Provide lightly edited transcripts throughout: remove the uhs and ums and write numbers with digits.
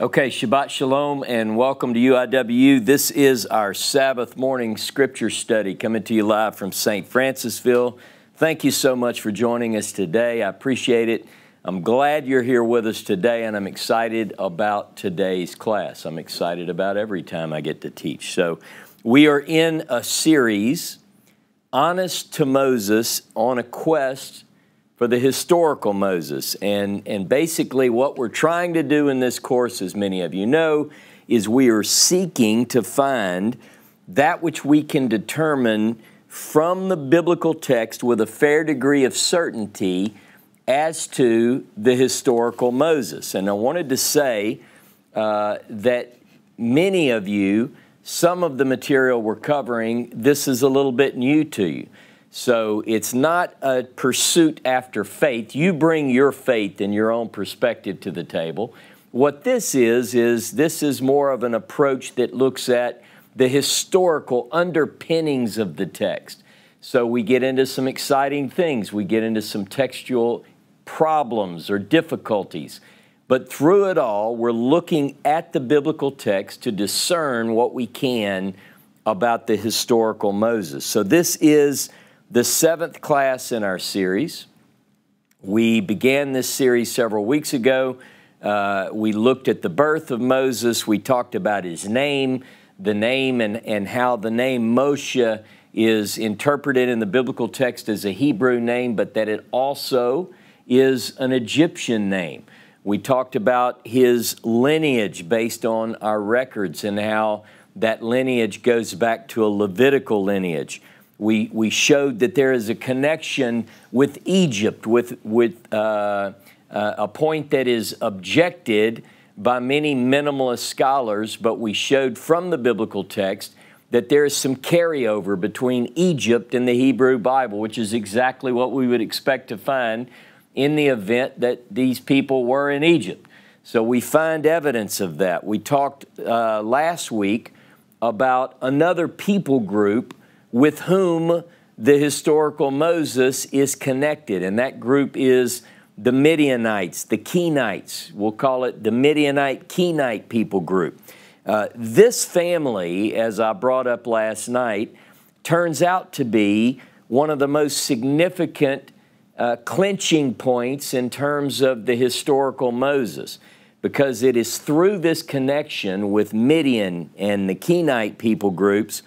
Okay, Shabbat Shalom and welcome to UIW. This is our Sabbath morning scripture study coming to you live from St. Francisville. Thank you so much for joining us today. I appreciate it. I'm glad you're here with us today, and I'm excited about today's class. I'm excited about every time I get to teach. So we are in a series, Honest to Moses, on a quest for the historical Moses. And basically what we're trying to do in this course, as many of you know, is we are seeking to find that which we can determine from the biblical text with a fair degree of certainty as to the historical Moses. And I wanted to say that many of you, some of the material we're covering, this is a little bit new to you. So it's not a pursuit after faith. You bring your faith and your own perspective to the table. What this is more of an approach that looks at the historical underpinnings of the text. So we get into some exciting things. We get into some textual problems or difficulties. But through it all, we're looking at the biblical text to discern what we can about the historical Moses. So this is the seventh class in our series. We began this series several weeks ago. We looked at the birth of Moses. We talked about his name, and how the name Moshe is interpreted in the biblical text as a Hebrew name, but that it also is an Egyptian name. We talked about his lineage based on our records and how that lineage goes back to a Levitical lineage. We showed that there is a connection with Egypt, with a point that is objected by many minimalist scholars, but we showed from the biblical text that there is some carryover between Egypt and the Hebrew Bible, which is exactly what we would expect to find in the event that these people were in Egypt. So we find evidence of that. We talked last week about another people group with whom the historical Moses is connected, and that group is the Midianites, the Kenites. We'll call it the Midianite-Kenite people group. This family, as I brought up last night, turns out to be one of the most significant clinching points in terms of the historical Moses, because it is through this connection with Midian and the Kenite people groups,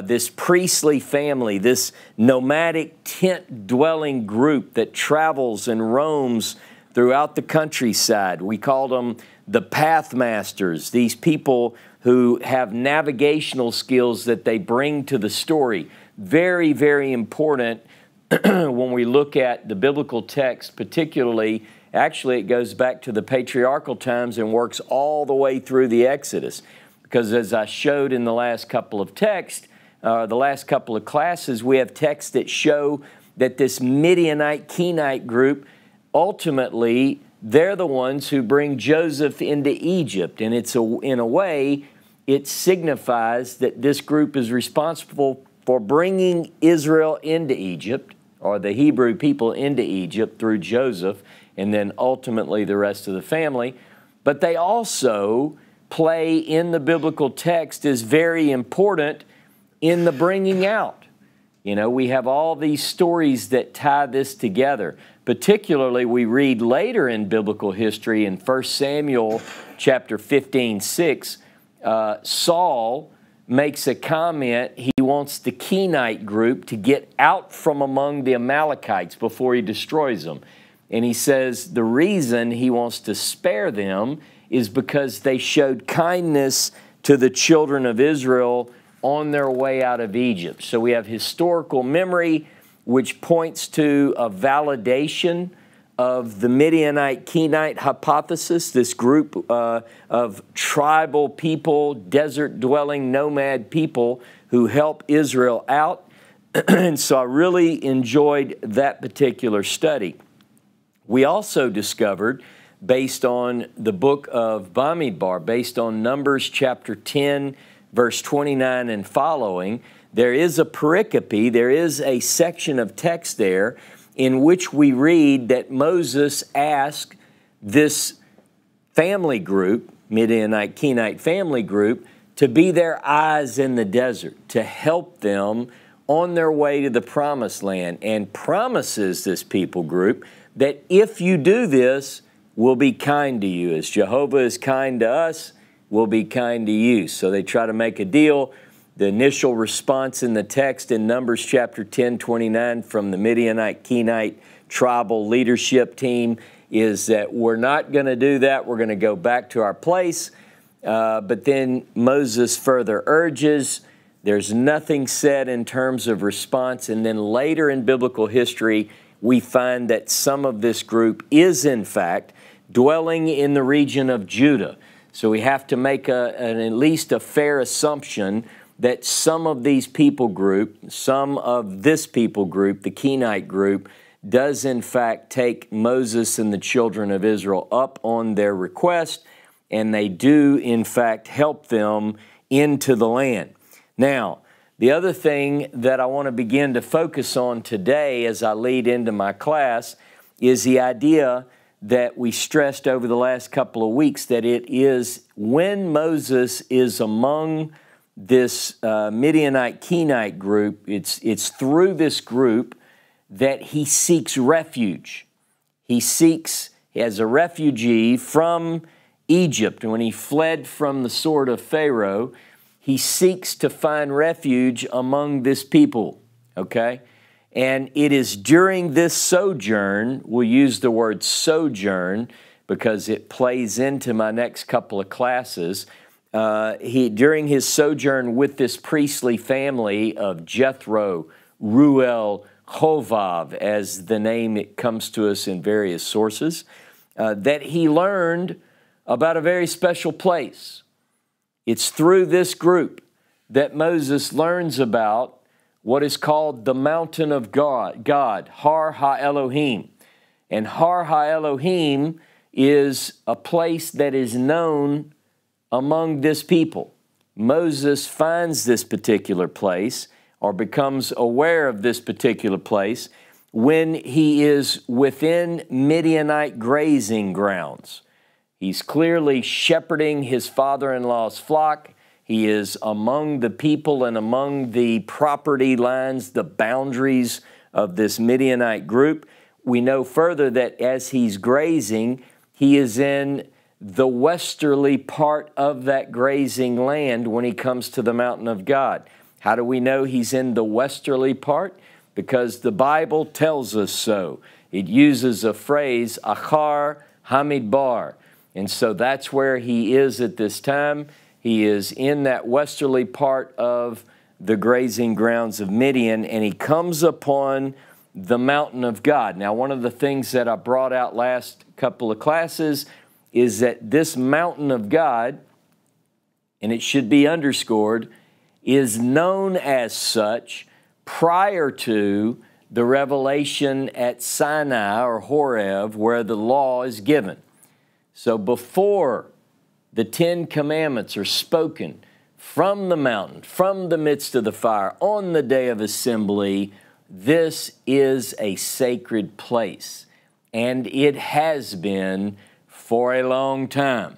this priestly family, this nomadic tent-dwelling group that travels and roams throughout the countryside. We call them the pathmasters, these people who have navigational skills that they bring to the story. Very, very important when we look at the biblical text, particularly. Actually, it goes back to the patriarchal times and works all the way through the Exodus. Because as I showed in the last couple of texts, the last couple of classes, we have texts that show that this Midianite-Kenite group, ultimately, they're the ones who bring Joseph into Egypt. And in a way, it signifies that this group is responsible for bringing Israel into Egypt, or the Hebrew people into Egypt through Joseph, and then ultimately the rest of the family. But they also play in the biblical text is very important in the bringing out. You know, we have all these stories that tie this together. Particularly, we read later in biblical history in 1 Samuel chapter 15:6, Saul makes a comment. He wants the Kenite group to get out from among the Amalekites before he destroys them. And he says the reason he wants to spare them is because they showed kindness to the children of Israel on their way out of Egypt. So we have historical memory, which points to a validation of the Midianite-Kenite hypothesis, this group of tribal people, desert-dwelling nomad people who help Israel out. And so I really enjoyed that particular study. We also discovered, based on the book of Bamidbar, based on Numbers chapter 10, verse 29 and following, there is a pericope, there is a section of text there in which we read that Moses asked this family group, Midianite, Kenite family group, to be their eyes in the desert, to help them on their way to the promised land, and promises this people group that if you do this, we'll be kind to you. As Jehovah is kind to us, we'll be kind to you. So they try to make a deal. The initial response in the text in Numbers chapter 10:29 from the Midianite Kenite tribal leadership team is that we're not going to do that. We're going to go back to our place. But then Moses further urges. There's nothing said in terms of response. And then later in biblical history, we find that some of this group is, in fact, dwelling in the region of Judah. So we have to make at least a fair assumption that some of these people group, some of this people group, the Kenite group, does in fact take Moses and the children of Israel up on their request, and they do in fact help them into the land. Now, the other thing that I want to begin to focus on today as I lead into my class is the idea that we stressed over the last couple of weeks, that it is when Moses is among this Midianite Kenite group, it's through this group that he seeks refuge. He seeks as a refugee from Egypt. When he fled from the sword of Pharaoh, he seeks to find refuge among this people, okay? And it is during this sojourn, we'll use the word sojourn because it plays into my next couple of classes. During his sojourn with this priestly family of Jethro, Ruel, Hovav, as the name it comes to us in various sources, that he learned about a very special place. It's through this group that Moses learns about what is called the mountain of God, Har HaElohim. And Har HaElohim is a place that is known among this people. Moses finds this particular place or becomes aware of this particular place when he is within Midianite grazing grounds. He's clearly shepherding his father-in-law's flock. He is among the people and among the property lines, the boundaries of this Midianite group. We know further that as he's grazing, he is in the westerly part of that grazing land when he comes to the mountain of God. How do we know he's in the westerly part? Because the Bible tells us so. It uses a phrase, Achar Hamidbar. And so that's where he is at this time. He is in that westerly part of the grazing grounds of Midian, and he comes upon the mountain of God. Now, one of the things that I brought out last couple of classes is that this mountain of God, and it should be underscored, is known as such prior to the revelation at Sinai or Horeb, where the law is given. So before the 10 Commandments are spoken from the mountain, from the midst of the fire, on the day of assembly, this is a sacred place. And it has been for a long time.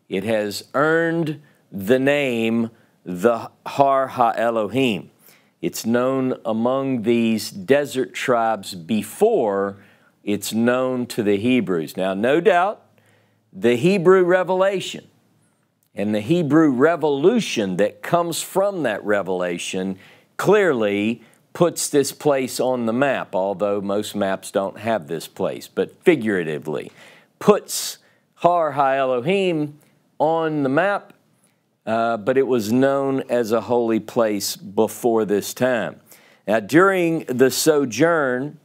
It has earned the name the Har HaElohim. It's known among these desert tribes before it's known to the Hebrews. Now, no doubt, the Hebrew revelation and the Hebrew revolution that comes from that revelation clearly puts this place on the map, although most maps don't have this place, but figuratively puts Har HaElohim on the map, but it was known as a holy place before this time. Now, during the sojourn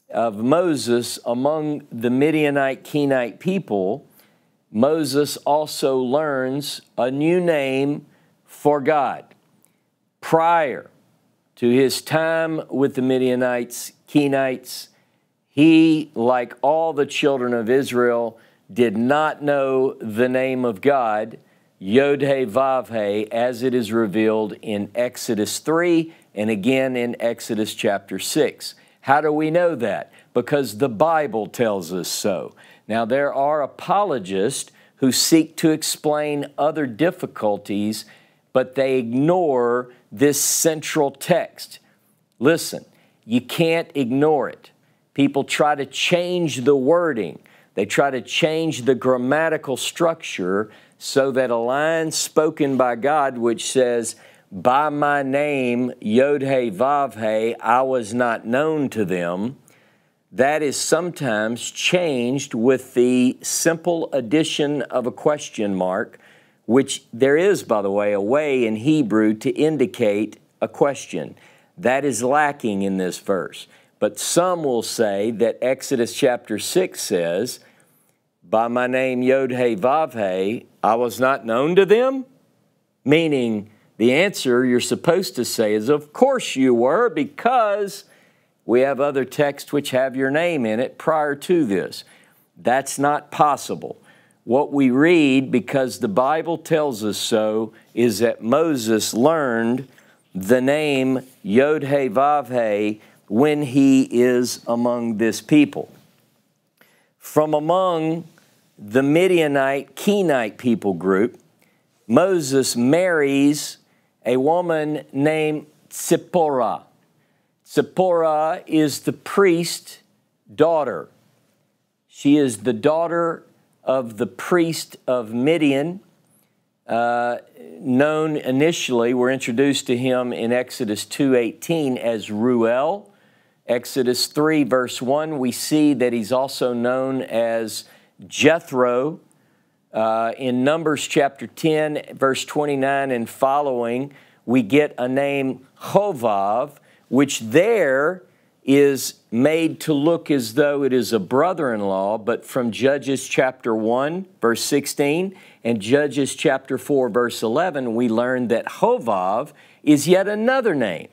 of Moses among the Midianite Kenite people, Moses also learns a new name for God. Prior to his time with the Midianites, Kenites, he, like all the children of Israel, did not know the name of God, Yod-He Vav-He, as it is revealed in Exodus 3 and again in Exodus chapter 6. How do we know that? Because the Bible tells us so. Now, there are apologists who seek to explain other difficulties, but they ignore this central text. Listen, you can't ignore it. People try to change the wording. They try to change the grammatical structure so that a line spoken by God which says, by my name, Yod-He, Vav-He, I was not known to them, that is sometimes changed with the simple addition of a question mark, which there is, by the way, a way in Hebrew to indicate a question. That is lacking in this verse. But some will say that Exodus chapter 6 says, by my name Yod-He, Vav-He, I was not known to them? Meaning, the answer you're supposed to say is, of course you were, because we have other texts which have your name in it prior to this. That's not possible. What we read, because the Bible tells us so, is that Moses learned the name Yod-He, Vav-He when he is among this people. From among the Midianite, Kenite people group, Moses marries a woman named Zipporah. Zipporah is the priest's daughter. She is the daughter of the priest of Midian, known initially, we're introduced to him in Exodus 2:18 as Ruel. Exodus 3 verse 1, we see that he's also known as Jethro. In Numbers chapter 10, verse 29 and following, we get a name Hovav, which there is made to look as though it is a brother-in-law, but from Judges chapter 1, verse 16, and Judges chapter 4, verse 11, we learn that Hovav is yet another name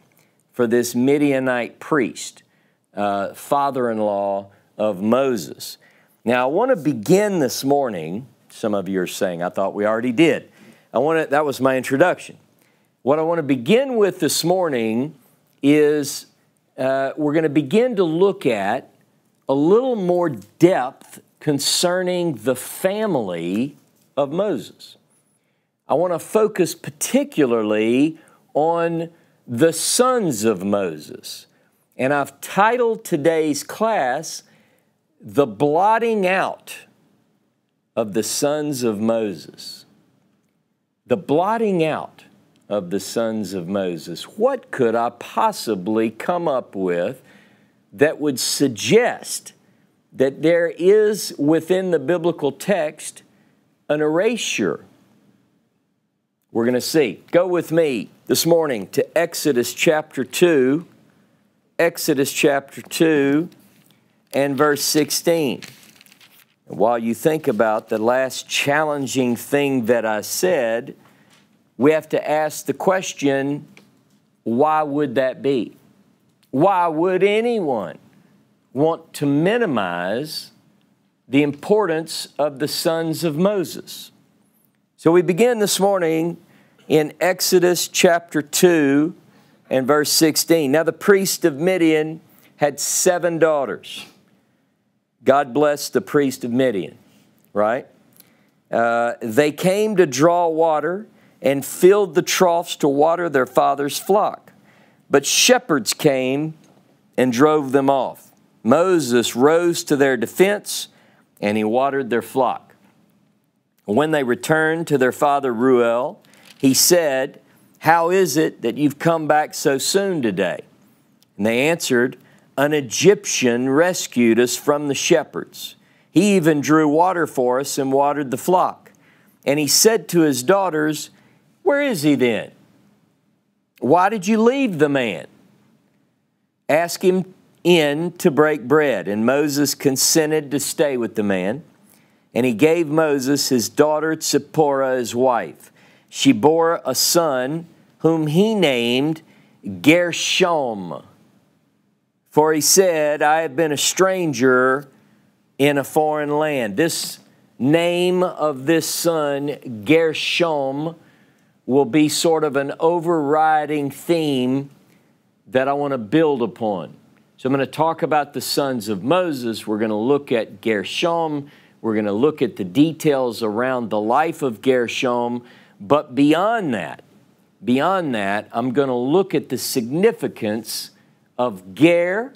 for this Midianite priest, father-in-law of Moses. Now, I want to begin this morning. Some of you are saying, I thought we already did. That was my introduction. What I want to begin with this morning is we're going to begin to look at a little more depth concerning the family of Moses. I want to focus particularly on the sons of Moses. And I've titled today's class, The Blotting Out of the Sons of Moses. The blotting out of the sons of Moses. What could I possibly come up with that would suggest that there is within the biblical text an erasure? We're going to see. Go with me this morning to Exodus chapter 2. Exodus chapter 2 and verse 16. While you think about the last challenging thing that I said, we have to ask the question, why would that be? Why would anyone want to minimize the importance of the sons of Moses? So we begin this morning in Exodus chapter 2 and verse 16. Now the priest of Midian had 7 daughters. God bless the priest of Midian, right? They came to draw water and filled the troughs to water their father's flock. But shepherds came and drove them off. Moses rose to their defense, and he watered their flock. When they returned to their father Ruel, he said, "How is it that you've come back so soon today?" And they answered, "An Egyptian rescued us from the shepherds. He even drew water for us and watered the flock." And he said to his daughters, "Where is he then? Why did you leave the man? Ask him in to break bread." And Moses consented to stay with the man. And he gave Moses his daughter Zipporah his wife. She bore a son whom he named Gershom. For he said, "I have been a stranger in a foreign land." This name of this son, Gershom, will be sort of an overriding theme that I want to build upon. So I'm going to talk about the sons of Moses. We're going to look at Gershom. We're going to look at the details around the life of Gershom. But beyond that, I'm going to look at the significance of Gershom.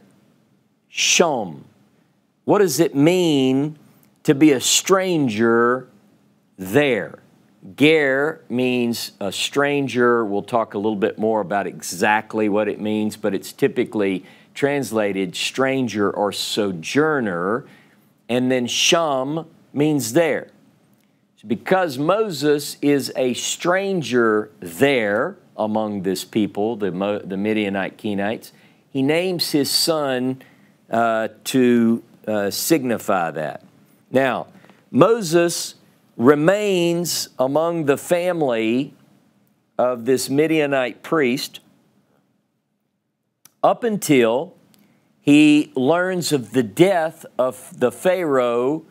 What does it mean to be a stranger there? Ger means a stranger. We'll talk a little bit more about exactly what it means, but it's typically translated stranger or sojourner. And then Shom means there. So because Moses is a stranger there among this people, the Midianite Kenites, he names his son to signify that. Now, Moses remains among the family of this Midianite priest up until he learns of the death of the Pharaoh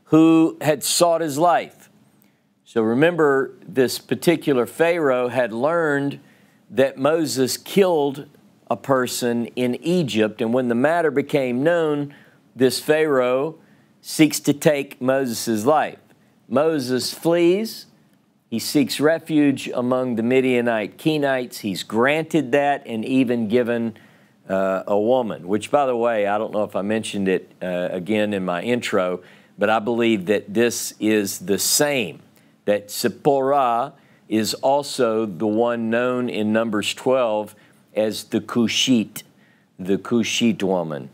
who had sought his life. So remember, this particular Pharaoh had learned that Moses killed a person in Egypt, and when the matter became known, this Pharaoh seeks to take Moses' life. Moses flees. He seeks refuge among the Midianite Kenites. He's granted that and even given a woman, which, by the way, I don't know if I mentioned it again in my intro, but I believe that this is the same, that Zipporah is also the one known in Numbers 12 as the Cushite woman.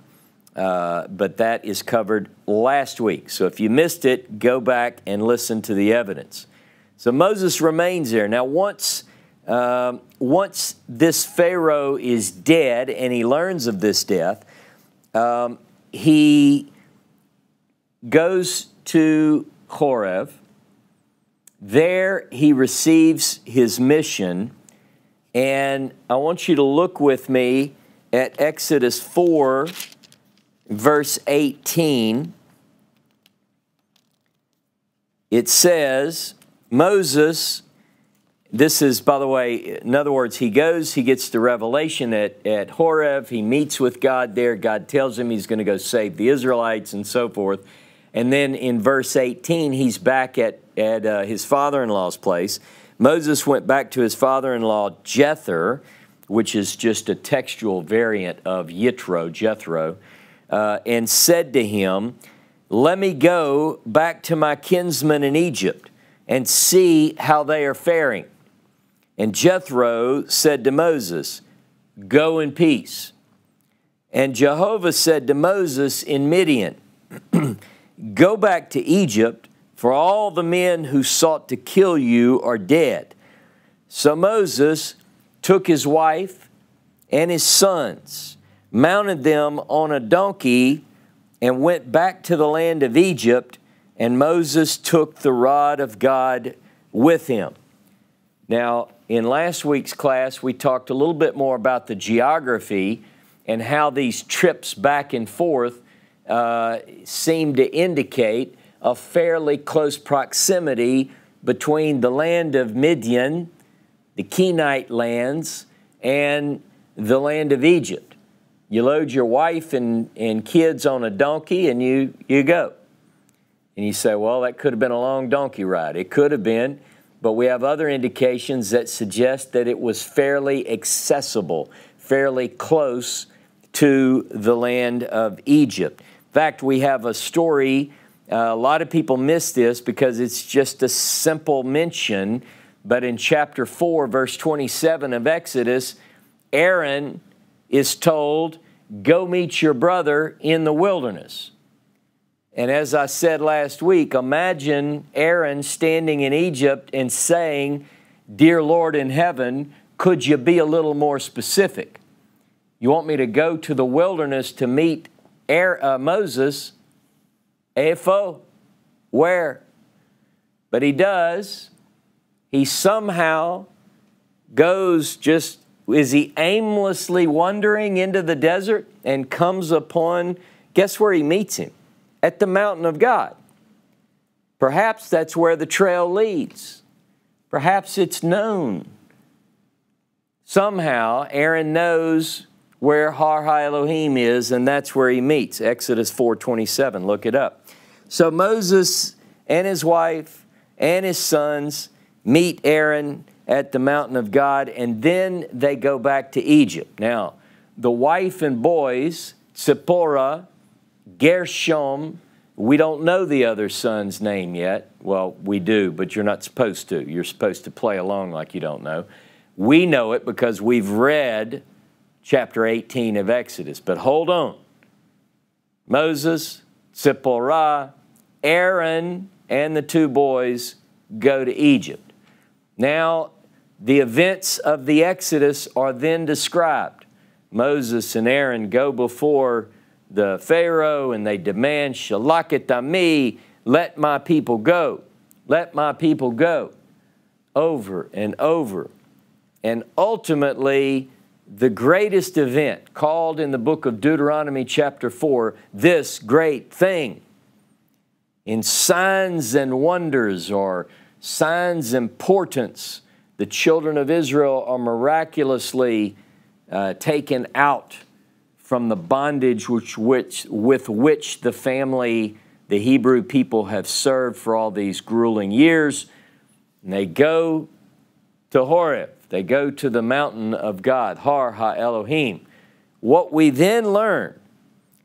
But that is covered last week. So if you missed it, go back and listen to the evidence. So Moses remains there. Now, once this Pharaoh is dead and he learns of this death, he goes to Horeb. There he receives his mission. And I want you to look with me at Exodus 4, verse 18. It says, Moses, this is, by the way, in other words, he goes, he gets the revelation at Horeb, he meets with God there, God tells him he's going to go save the Israelites and so forth. And then in verse 18, he's back at his father-in-law's place. Moses went back to his father-in-law Jethro, which is just a textual variant of Jethro, and said to him, "Let me go back to my kinsmen in Egypt and see how they are faring." And Jethro said to Moses, "Go in peace." And Jehovah said to Moses in Midian, "Go back to Egypt, for all the men who sought to kill you are dead." So Moses took his wife and his sons, mounted them on a donkey, and went back to the land of Egypt, and Moses took the rod of God with him. Now, in last week's class, we talked a little bit more about the geography and how these trips back and forth seem to indicate a fairly close proximity between the land of Midian, the Kenite lands, and the land of Egypt. You load your wife and kids on a donkey and you go. And you say, well, that could have been a long donkey ride. It could have been, but we have other indications that suggest that it was fairly accessible, fairly close to the land of Egypt. In fact, we have a story, a lot of people miss this because it's just a simple mention, but in chapter 4, verse 27 of Exodus, Aaron is told, "Go meet your brother in the wilderness." And as I said last week, imagine Aaron standing in Egypt and saying, "Dear Lord in heaven, could you be a little more specific? You want me to go to the wilderness to meet Moses? Epho? Where?" But he does. He somehow goes is he aimlessly wandering into the desert and comes upon, guess where he meets him? At the mountain of God. Perhaps that's where the trail leads. Perhaps it's known. Somehow Aaron knows where Har HaElohim is, and that's where he meets. Exodus 4:27, look it up. So Moses and his wife and his sons meet Aaron at the mountain of God, and then they go back to Egypt. Now, the wife and boys, Zipporah, Gershom, we don't know the other son's name yet. Well, we do, but you're not supposed to. You're supposed to play along like you don't know. We know it because we've read chapter 18 of Exodus. But hold on. Moses, Zipporah, Aaron, and the two boys go to Egypt. Now, the events of the Exodus are then described. Moses and Aaron go before the Pharaoh and they demand, Shalak ami, let my people go. Let my people go. Over and over. And ultimately, the greatest event called in the book of Deuteronomy chapter 4, this great thing, in signs and wonders or signs and portents, the children of Israel are miraculously taken out from the bondage with which the family, the Hebrew people, have served for all these grueling years. And they go to Horeb. They go to the mountain of God, Har Ha-Elohim. What we then learn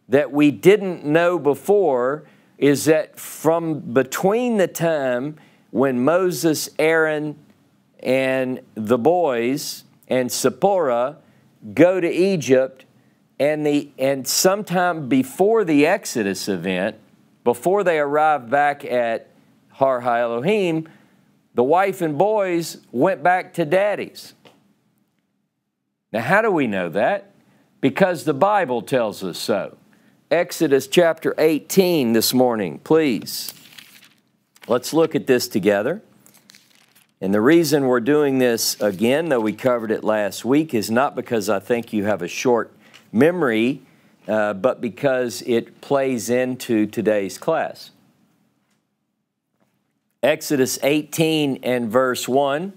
that we didn't know before is that from between the time when Moses, Aaron, and the boys and Zipporah go to Egypt, and sometime before the Exodus event, before they arrived back at Har Ha-Elohim, the wife and boys went back to daddy's. Now, how do we know that? Because the Bible tells us so. Exodus chapter 18 this morning, please. Let's look at this together. And the reason we're doing this again, though we covered it last week, is not because I think you have a short memory, but because it plays into today's class. Exodus 18 and verse 1.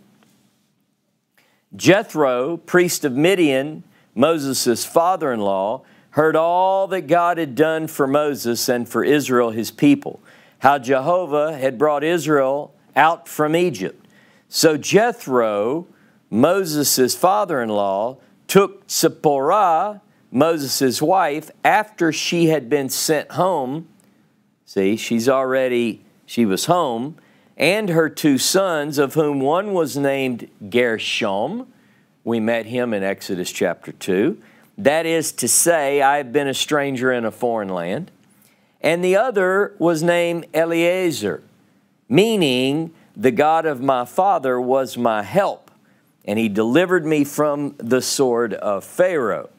Jethro, priest of Midian, Moses' father-in-law, heard all that God had done for Moses and for Israel, his people, how Jehovah had brought Israel out from Egypt. So Jethro, Moses' father-in-law, took Zipporah, Moses' wife, after she had been sent home. See, she was home, and her two sons, of whom one was named Gershom. We met him in Exodus chapter 2. That is to say, I have been a stranger in a foreign land. And the other was named Eliezer, meaning the God of my father was my help, and he delivered me from the sword of Pharaoh.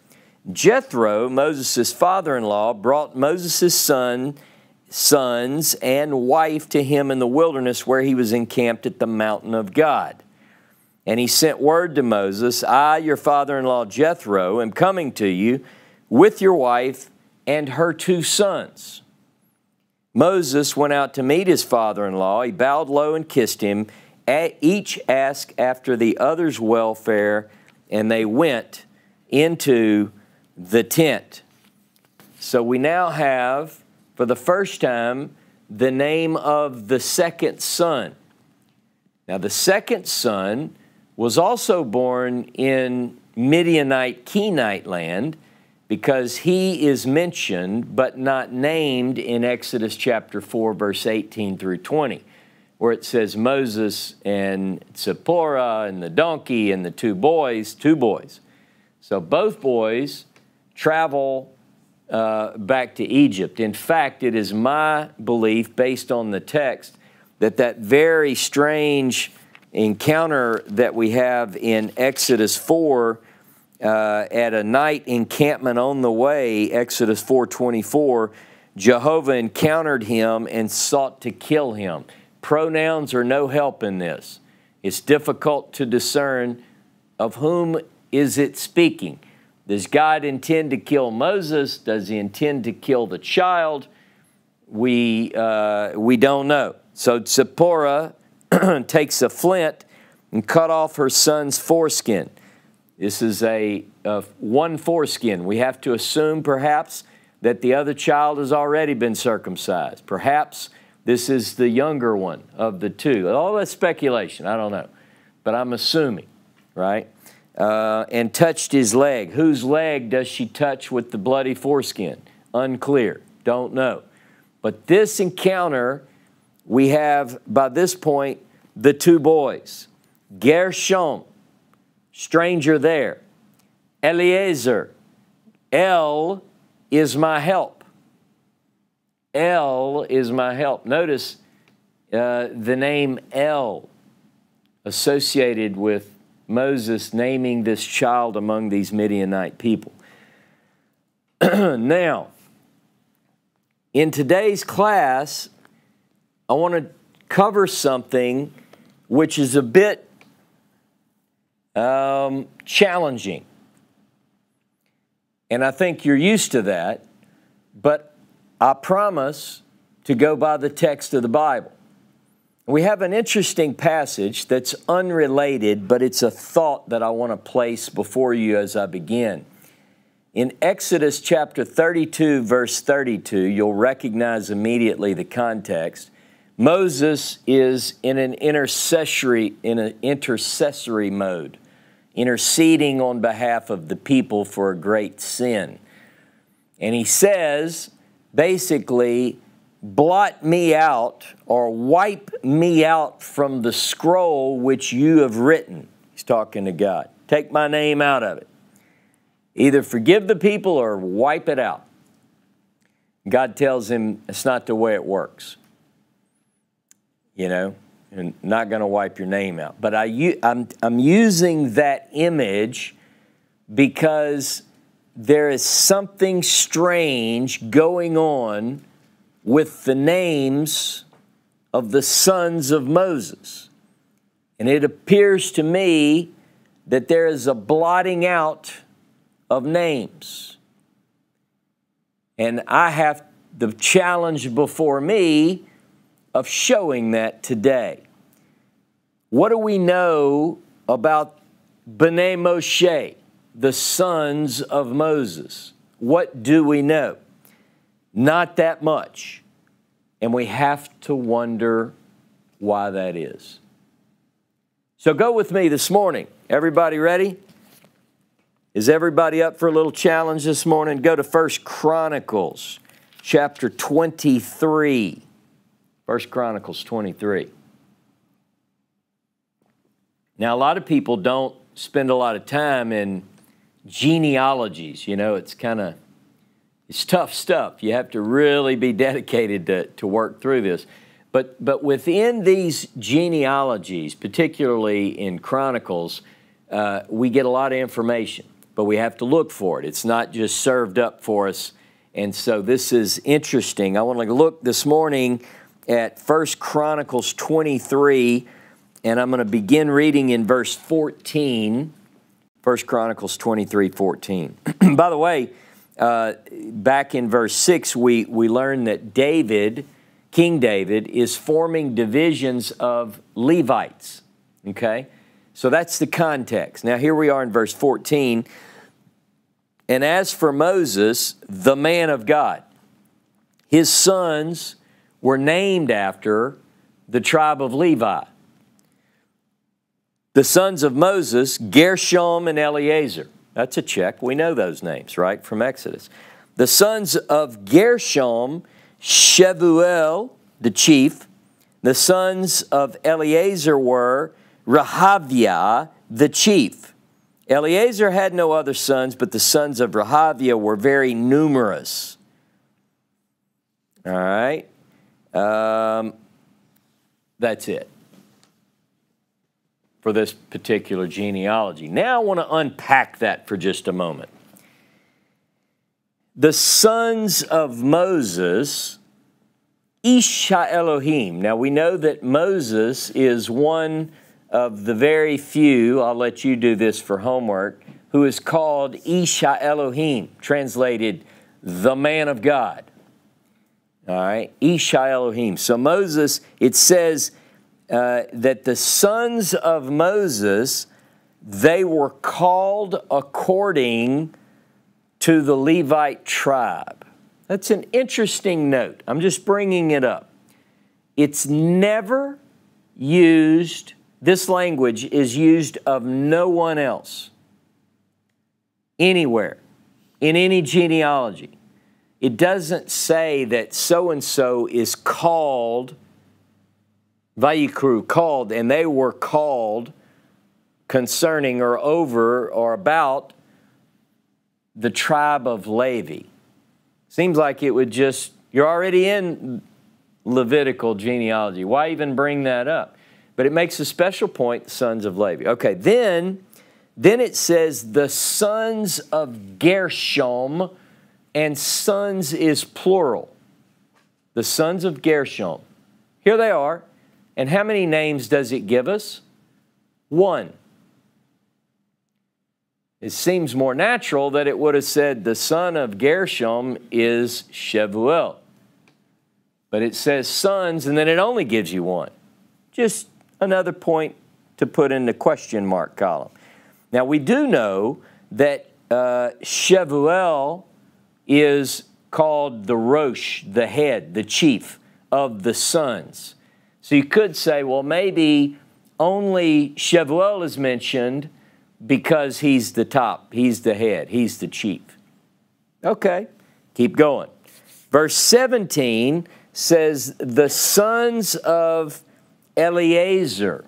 Jethro, Moses' father-in-law, brought Moses' sons and wife to him in the wilderness where he was encamped at the mountain of God. And he sent word to Moses, I, your father-in-law Jethro, am coming to you with your wife and her two sons. Moses went out to meet his father-in-law. He bowed low and kissed him. Each asked after the other's welfare, and they went into the tent. So we now have, for the first time, the name of the second son. Now, the second son was also born in Midianite, Kenite land, because he is mentioned but not named in Exodus chapter 4, verse 18 through 20, where it says Moses and Zipporah and the donkey and the two boys. So both boys travel back to Egypt. In fact, it is my belief, based on the text, that very strange encounter that we have in Exodus 4 at a night encampment on the way, Exodus 4:24, Jehovah encountered him and sought to kill him. Pronouns are no help in this. It's difficult to discern of whom is it speaking. Does God intend to kill Moses? Does he intend to kill the child? We don't know. So Zipporah takes a flint and cut off her son's foreskin. This is one foreskin. We have to assume perhaps that the other child has already been circumcised. Perhaps this is the younger one of the two. All that's speculation. I don't know. But I'm assuming, right? And touched his leg. Whose leg does she touch with the bloody foreskin? Unclear. Don't know. But this encounter, we have, by this point, the two boys. Gershom, stranger there. Eliezer, El is my help. El is my help. Notice the name El associated with Moses naming this child among these Midianite people. Now, in today's class, I want to cover something which is a bit challenging. And I think you're used to that, but I promise to go by the text of the Bible. We have an interesting passage that's unrelated, but it's a thought that I want to place before you as I begin. In Exodus chapter 32, verse 32, you'll recognize immediately the context. Moses is in an intercessory mode, interceding on behalf of the people for a great sin. And he says, basically, blot me out or wipe me out from the scroll which you have written. He's talking to God. Take my name out of it. Either forgive the people or wipe it out. God tells him it's not the way it works. You know, and not going to wipe your name out. But I'm using that image because there is something strange going on with the names of the sons of Moses. And it appears to me that there is a blotting out of names. And I have the challenge before me of showing that today. What do we know about B'nai Moshe, the sons of Moses? What do we know? Not that much. And we have to wonder why that is. So go with me this morning. Everybody ready? Is everybody up for a little challenge this morning? Go to 1 Chronicles chapter 23. 1 Chronicles 23. Now, a lot of people don't spend a lot of time in genealogies. You know, it's tough stuff. You have to really be dedicated to work through this. But within these genealogies, particularly in Chronicles, we get a lot of information, but we have to look for it. It's not just served up for us. And so this is interesting. I want to look this morning at 1 Chronicles 23, and I'm going to begin reading in verse 14. 1 Chronicles 23, 14. By the way, back in verse 6, we learn that King David, is forming divisions of Levites. Okay? So that's the context. Now here we are in verse 14. And as for Moses, the man of God, his sons were named after the tribe of Levi. The sons of Moses, Gershom and Eliezer. That's a check. We know those names, right, from Exodus. The sons of Gershom, Shevuel, the chief. The sons of Eliezer were Rehaviah, the chief. Eliezer had no other sons, but the sons of Rehaviah were very numerous. All right. That's it for this particular genealogy. Now I want to unpack that for just a moment. The sons of Moses, Ish ha-Elohim. Now we know that Moses is one of the very few, I'll let you do this for homework, who is called Ish ha-Elohim, translated the man of God. All right, Ish ha-Elohim. So Moses, it says that the sons of Moses, they were called according to the Levite tribe. That's an interesting note. I'm just bringing it up. It's never used, this language is used of no one else anywhere in any genealogy. It doesn't say that so-and-so is called, Vayikru, called, and they were called concerning or over or about the tribe of Levi. Seems like it would just, you're already in Levitical genealogy. Why even bring that up? But it makes a special point, the sons of Levi. Okay, then it says the sons of Gershom, and sons is plural. The sons of Gershom. Here they are. And how many names does it give us? One. It seems more natural that it would have said the son of Gershom is Shevuel. But it says sons, and then it only gives you one. Just another point to put in the question mark column. Now, we do know that Shevuel is called the Rosh, the head, the chief of the sons. So you could say, well, maybe only Shevuel is mentioned because he's the top, he's the head, he's the chief. Okay, keep going. Verse 17 says, the sons of Eleazar.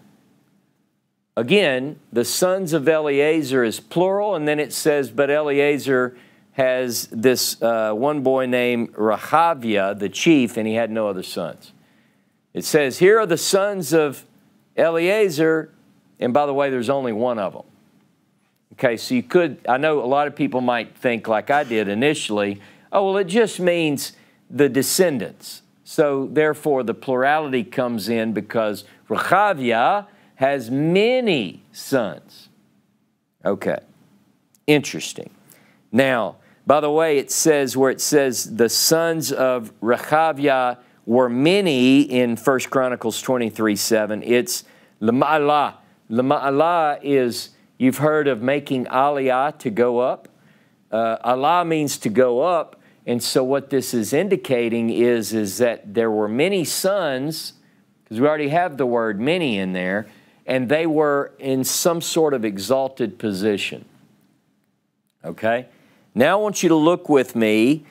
Again, the sons of Eleazar is plural, and then it says, but Eleazar has this one boy named Rehaviah, the chief, and he had no other sons. It says, here are the sons of Eleazar, and by the way, there's only one of them. Okay, so you could, I know a lot of people might think like I did initially, oh, well, it just means the descendants. So therefore, the plurality comes in because Rehaviah has many sons. Okay, interesting. Now, by the way, it says where it says the sons of Rehaviah were many in 1 Chronicles 23:7. It's Lama'alah. Lama'alah is, you've heard of making aliyah, to go up. Allah means to go up. And so what this is indicating is that there were many sons, because we already have the word many in there, and they were in some sort of exalted position. Okay? Now I want you to look with me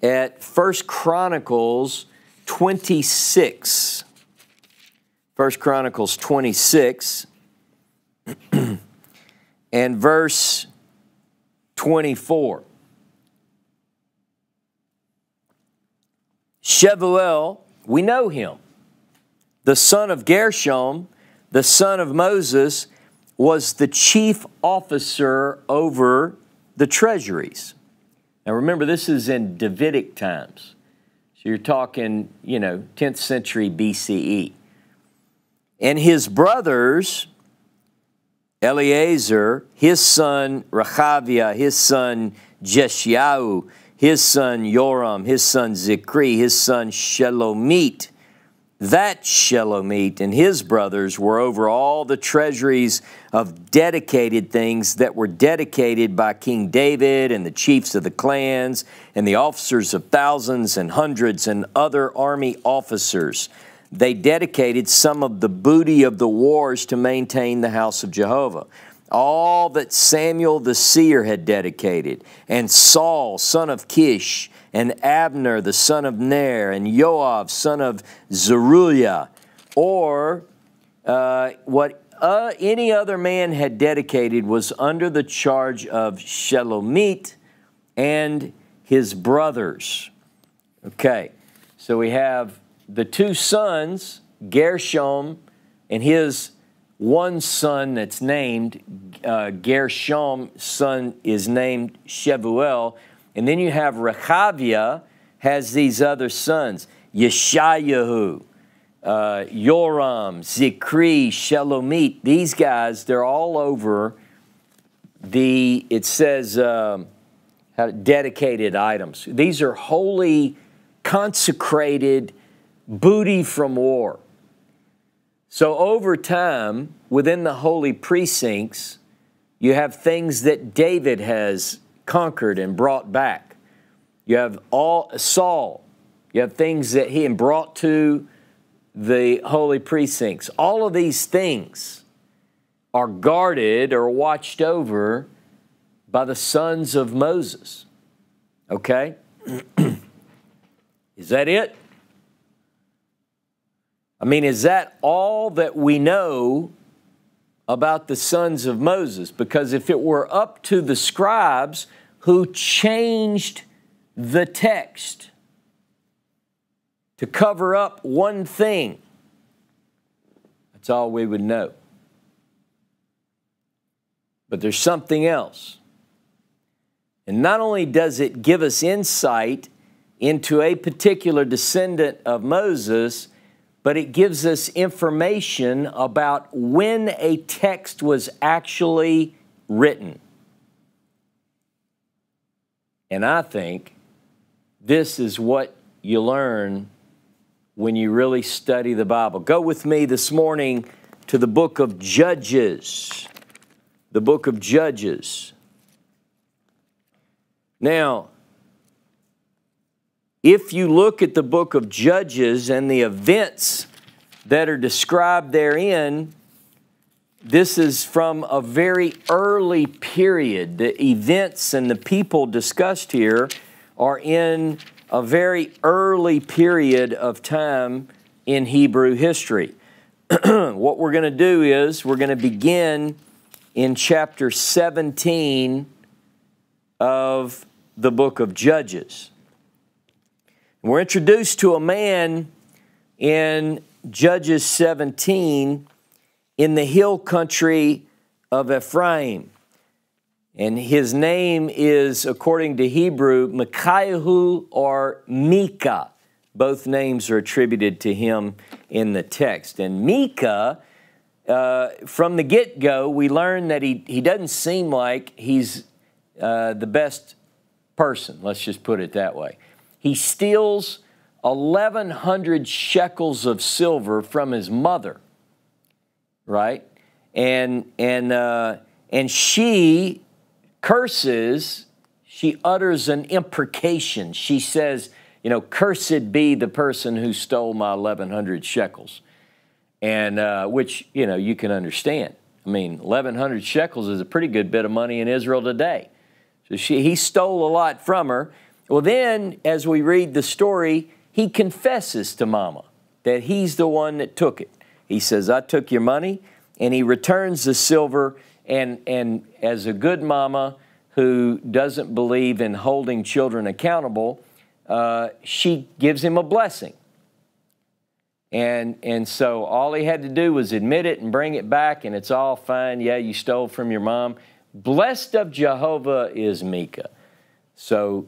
at 1 Chronicles 26. 1 Chronicles 26 and verse 24. Shevuel, we know him. The son of Gershom, the son of Moses, was the chief officer over the treasuries. Now remember, this is in Davidic times. So you're talking, 10th century BCE. And his brothers, Eleazar, his son Rehaviah, his son Jeshiau, his son Joram, his son Zikri, his son Shelomit. That Shelomit and his brothers were over all the treasuries of dedicated things that were dedicated by King David and the chiefs of the clans and the officers of thousands and hundreds and other army officers. They dedicated some of the booty of the wars to maintain the house of Jehovah. All that Samuel the seer had dedicated, and Saul, son of Kish, and Abner, the son of Ner, and Joab, son of Zeruiah, or what any other man had dedicated was under the charge of Shelomit and his brothers. Okay, so we have the two sons, Gershom, and his one son that's named Gershom's son is named Shevuel. And then you have Rehaviah has these other sons, Yeshayahu, Joram, Zikri, Shelomit. These guys, they're all over it says, dedicated items. These are holy, consecrated booty from war. So over time, within the holy precincts, you have things that David has conquered and brought back. You have Saul. You have things that he brought to the holy precincts. All of these things are guarded or watched over by the sons of Moses. Okay? Is that it? I mean, is that all that we know about the sons of Moses? Because if it were up to the scribes who changed the text to cover up one thing, that's all we would know. But there's something else. And not only does it give us insight into a particular descendant of Moses, but it gives us information about when a text was actually written. And I think this is what you learn when you really study the Bible. Go with me this morning to the book of Judges. The book of Judges. Now, if you look at the book of Judges and the events that are described therein, this is from a very early period. The events and the people discussed here are in a very early period of time in Hebrew history. What we're going to do is we're going to begin in chapter 17 of the book of Judges. We're introduced to a man in Judges 17 in the hill country of Ephraim. And his name is, according to Hebrew, Micaiah or Micah. Both names are attributed to him in the text. And Micah, from the get-go, we learn that he doesn't seem like he's the best person. Let's just put it that way. He steals 1,100 shekels of silver from his mother, right? And she curses, she utters an imprecation. She says, you know, cursed be the person who stole my 1,100 shekels. And which, you know, you can understand. I mean, 1,100 shekels is a pretty good bit of money in Israel today. So he stole a lot from her. Well, then, as we read the story, he confesses to Mama that he's the one that took it. He says, I took your money, and he returns the silver, and as a good mama who doesn't believe in holding children accountable, she gives him a blessing. And so all he had to do was admit it and bring it back, and it's all fine. Yeah, you stole from your mom. Blessed of Jehovah is Micah. So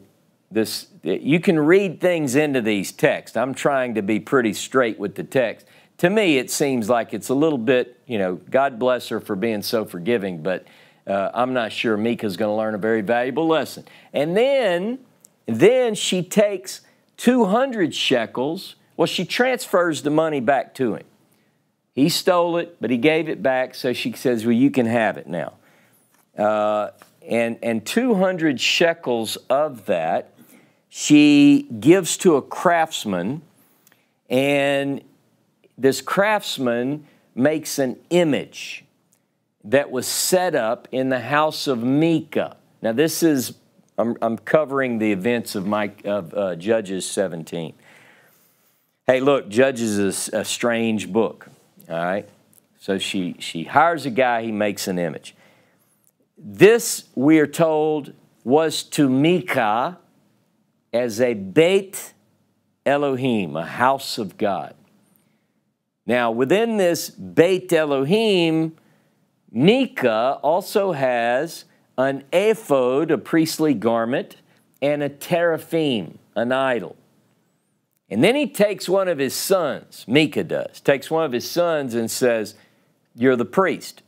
you can read things into these texts. I'm trying to be pretty straight with the text. To me, it seems like it's a little bit, you know, God bless her for being so forgiving, but I'm not sure Micah's going to learn a very valuable lesson. And then she takes 200 shekels. Well, she transfers the money back to him. He stole it, but he gave it back, so she says, well, you can have it now. And 200 shekels of that she gives to a craftsman, and this craftsman makes an image that was set up in the house of Micah. Now this is, I'm covering the events of Judges 17. Hey, look, Judges is a strange book, all right? So she hires a guy, he makes an image. This, we are told, was to Micah as a Beit Elohim, a house of God. Now, within this Beit Elohim, Micah also has an ephod, a priestly garment, and a teraphim, an idol. And then he takes one of his sons, Micah does, takes one of his sons and says, you're the priest.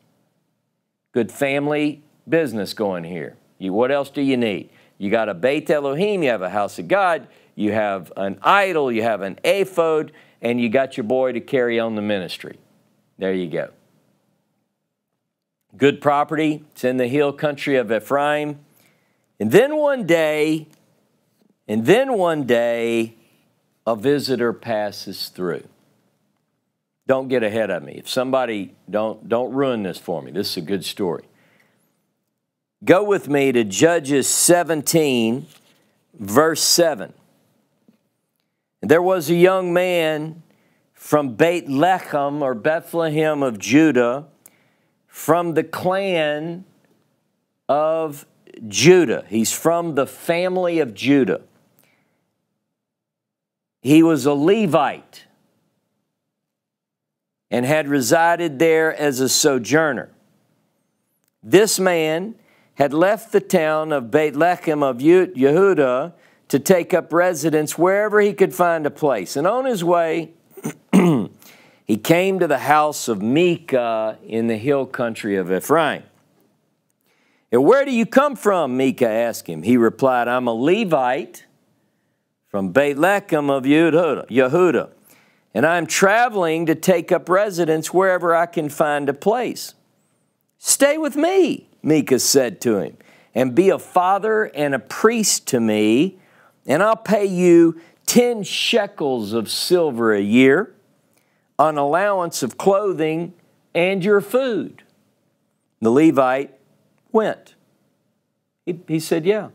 Good family business going here. What else do you need? You got a Beit Elohim, you have a house of God, you have an idol, you have an ephod, and you got your boy to carry on the ministry. There you go. Good property. It's in the hill country of Ephraim. And then one day, And then one day, a visitor passes through. Don't get ahead of me. If somebody, don't ruin this for me. This is a good story. Go with me to Judges 17, verse 7. There was a young man from Bethlehem or Bethlehem of Judah, from the clan of Judah. He's from the family of Judah. He was a Levite and had resided there as a sojourner. This man had left the town of Bethlehem of Yehudah to take up residence wherever he could find a place. And on his way, he came to the house of Micah in the hill country of Ephraim. And where do you come from? Micah asked him. He replied, I'm a Levite from Bethlehem of Yehudah, and I'm traveling to take up residence wherever I can find a place. Stay with me, Micah said to him, and be a father and a priest to me, and I'll pay you 10 shekels of silver a year, an allowance of clothing, and your food. The Levite went. He said, yeah.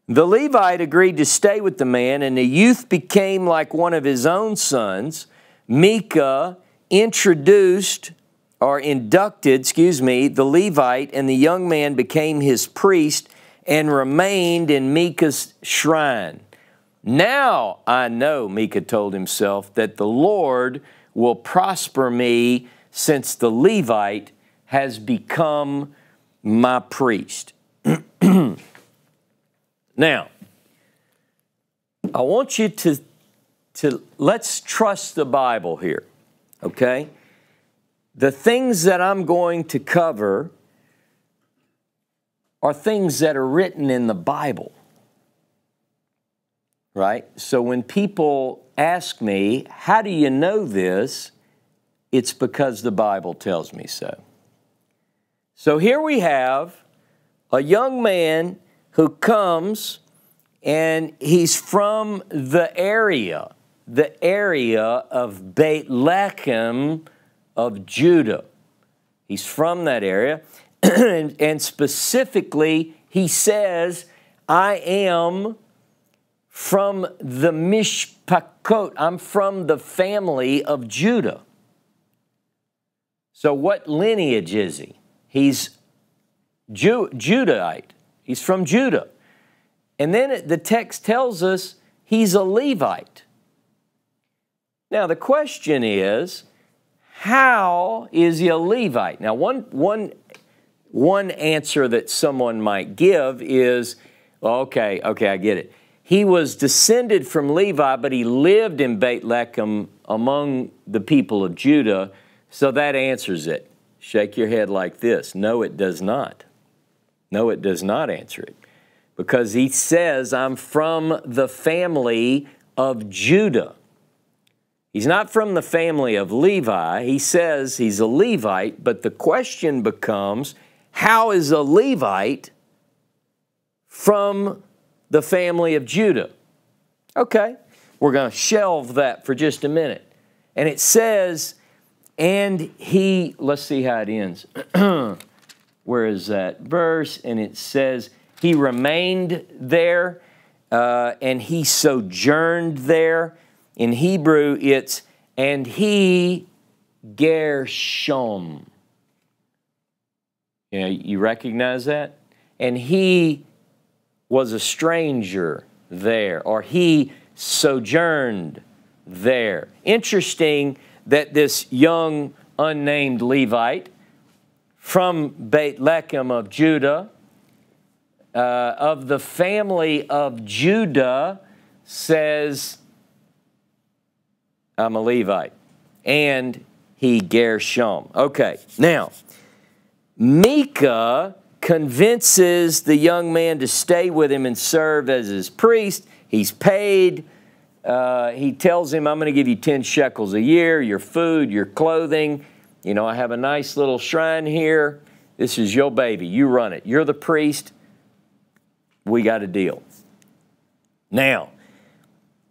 The Levite agreed to stay with the man, and the youth became like one of his own sons. Micah inducted, the Levite, and the young man became his priest and remained in Micah's shrine. Now I know, Micah told himself, that the Lord will prosper me since the Levite has become my priest. Now, I want you to let's trust the Bible here, okay? The things that I'm going to cover are things that are written in the Bible, right? So when people ask me, how do you know this? It's because the Bible tells me so. So here we have a young man who comes, and he's from the area of Bethlehem of Judah. He's from that area, and specifically, he says, I am from the Mishpachot. I'm from the family of Judah. So what lineage is he? He's Judahite. He's from Judah. And then the text tells us he's a Levite. Now the question is, how is he a Levite? Now one answer that someone might give is, okay, I get it. He was descended from Levi, but he lived in Bethlehem among the people of Judah, so that answers it. Shake your head like this. No, it does not. No, it does not answer it. Because he says, I'm from the family of Judah. He's not from the family of Levi. He says he's a Levite, but the question becomes, how is a Levite from the family of Judah? Okay, we're going to shelve that for just a minute. And it says, and he, let's see how it ends. Where is that verse? And it says, he remained there and he sojourned there. In Hebrew, it's, and he Gershom. You recognize that? And he was a stranger there, or he sojourned there. Interesting that this young unnamed Levite from Bethlehem of Judah, of the family of Judah, says, I'm a Levite, and he Gershom. Okay, now, Micah convinces the young man to stay with him and serve as his priest. He's paid. He tells him, I'm going to give you 10 shekels a year, your food, your clothing. You know, I have a nice little shrine here. This is your baby. You run it. You're the priest. We got a deal. Now,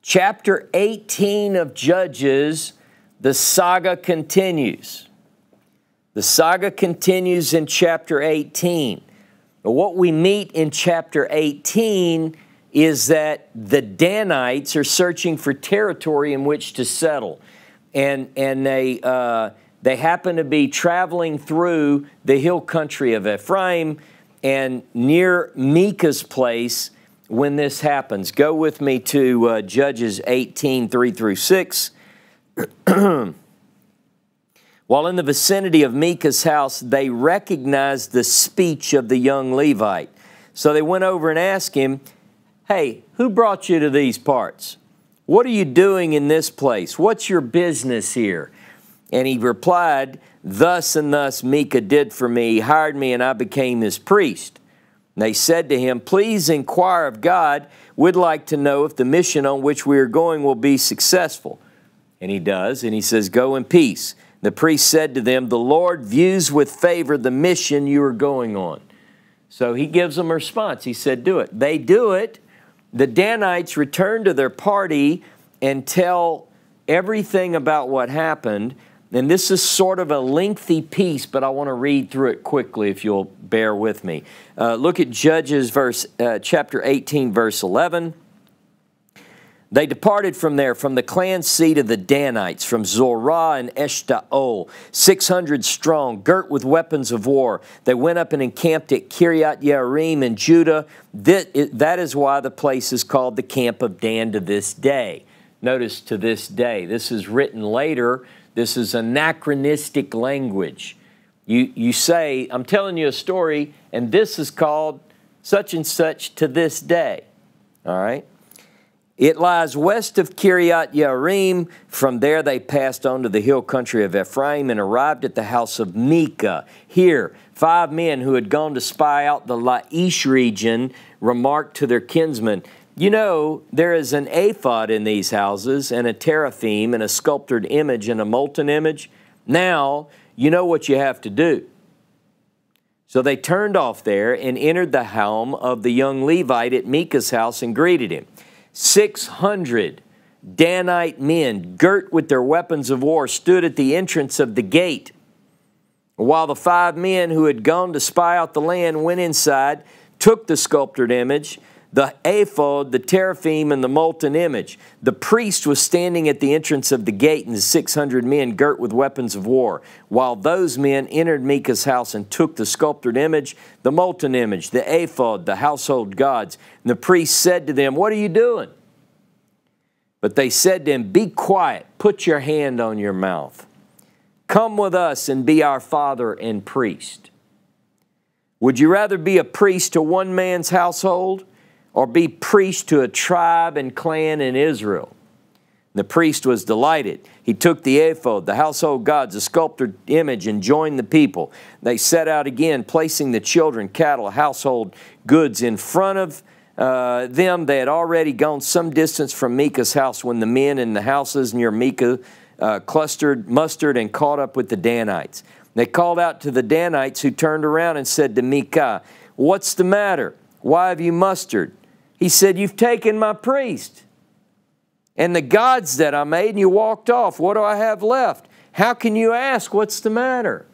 chapter 18 of Judges, the saga continues. The saga continues in chapter 18. But what we meet in chapter 18 is that the Danites are searching for territory in which to settle. And they happen to be traveling through the hill country of Ephraim and near Micah's place when this happens. Go with me to Judges 18, 3 through 6. While in the vicinity of Micah's house, they recognized the speech of the young Levite. So they went over and asked him, "Hey, who brought you to these parts? What are you doing in this place? What's your business here?" And he replied, "Thus and thus Micah did for me. He hired me and I became his priest." And they said to him, "Please inquire of God. We'd like to know if the mission on which we are going will be successful." And he does, and he says, "Go in peace." The priest said to them, "The Lord views with favor the mission you are going on." So he gives them a response. He said, "Do it." They do it. The Danites return to their party and tell everything about what happened. And this is sort of a lengthy piece, but I want to read through it quickly if you'll bear with me. Look at Judges chapter 18, verse 11. They departed from there, from the clan seat of the Danites, from Zorah and Eshtaol, 600 strong, girt with weapons of war. They went up and encamped at Kiriath Yearim in Judah. That is why the place is called the Camp of Dan to this day. Notice, to this day. This is written later. This is anachronistic language. You say, "I'm telling you a story, and this is called such and such to this day." All right? It lies west of Kiriath Yearim. From there they passed on to the hill country of Ephraim and arrived at the house of Micah. Here, 5 men who had gone to spy out the Laish region remarked to their kinsmen, "You know, there is an ephod in these houses, and a teraphim, and a sculptured image, and a molten image. Now, you know what you have to do." So they turned off there and entered the home of the young Levite at Micah's house and greeted him. 600 Danite men, girt with their weapons of war, stood at the entrance of the gate. While the 5 men who had gone to spy out the land went inside, took the sculptured image, the ephod, the teraphim, and the molten image. The priest was standing at the entrance of the gate, and the 600 men girt with weapons of war. While those men entered Micah's house and took the sculptured image, the molten image, the ephod, the household gods. And the priest said to them, "What are you doing?" But they said to him, "Be quiet, put your hand on your mouth. Come with us and be our father and priest. Would you rather be a priest to one man's household, or be priest to a tribe and clan in Israel?" The priest was delighted. He took the ephod, the household gods, the sculptured image, and joined the people. They set out again, placing the children, cattle, household goods in front of them. They had already gone some distance from Micah's house when the men in the houses near Micah mustered and caught up with the Danites. They called out to the Danites, who turned around and said to Micah, "What's the matter? Why have you mustered?" He said, "You've taken my priest and the gods that I made, and you walked off. What do I have left? How can you ask, what's the matter?"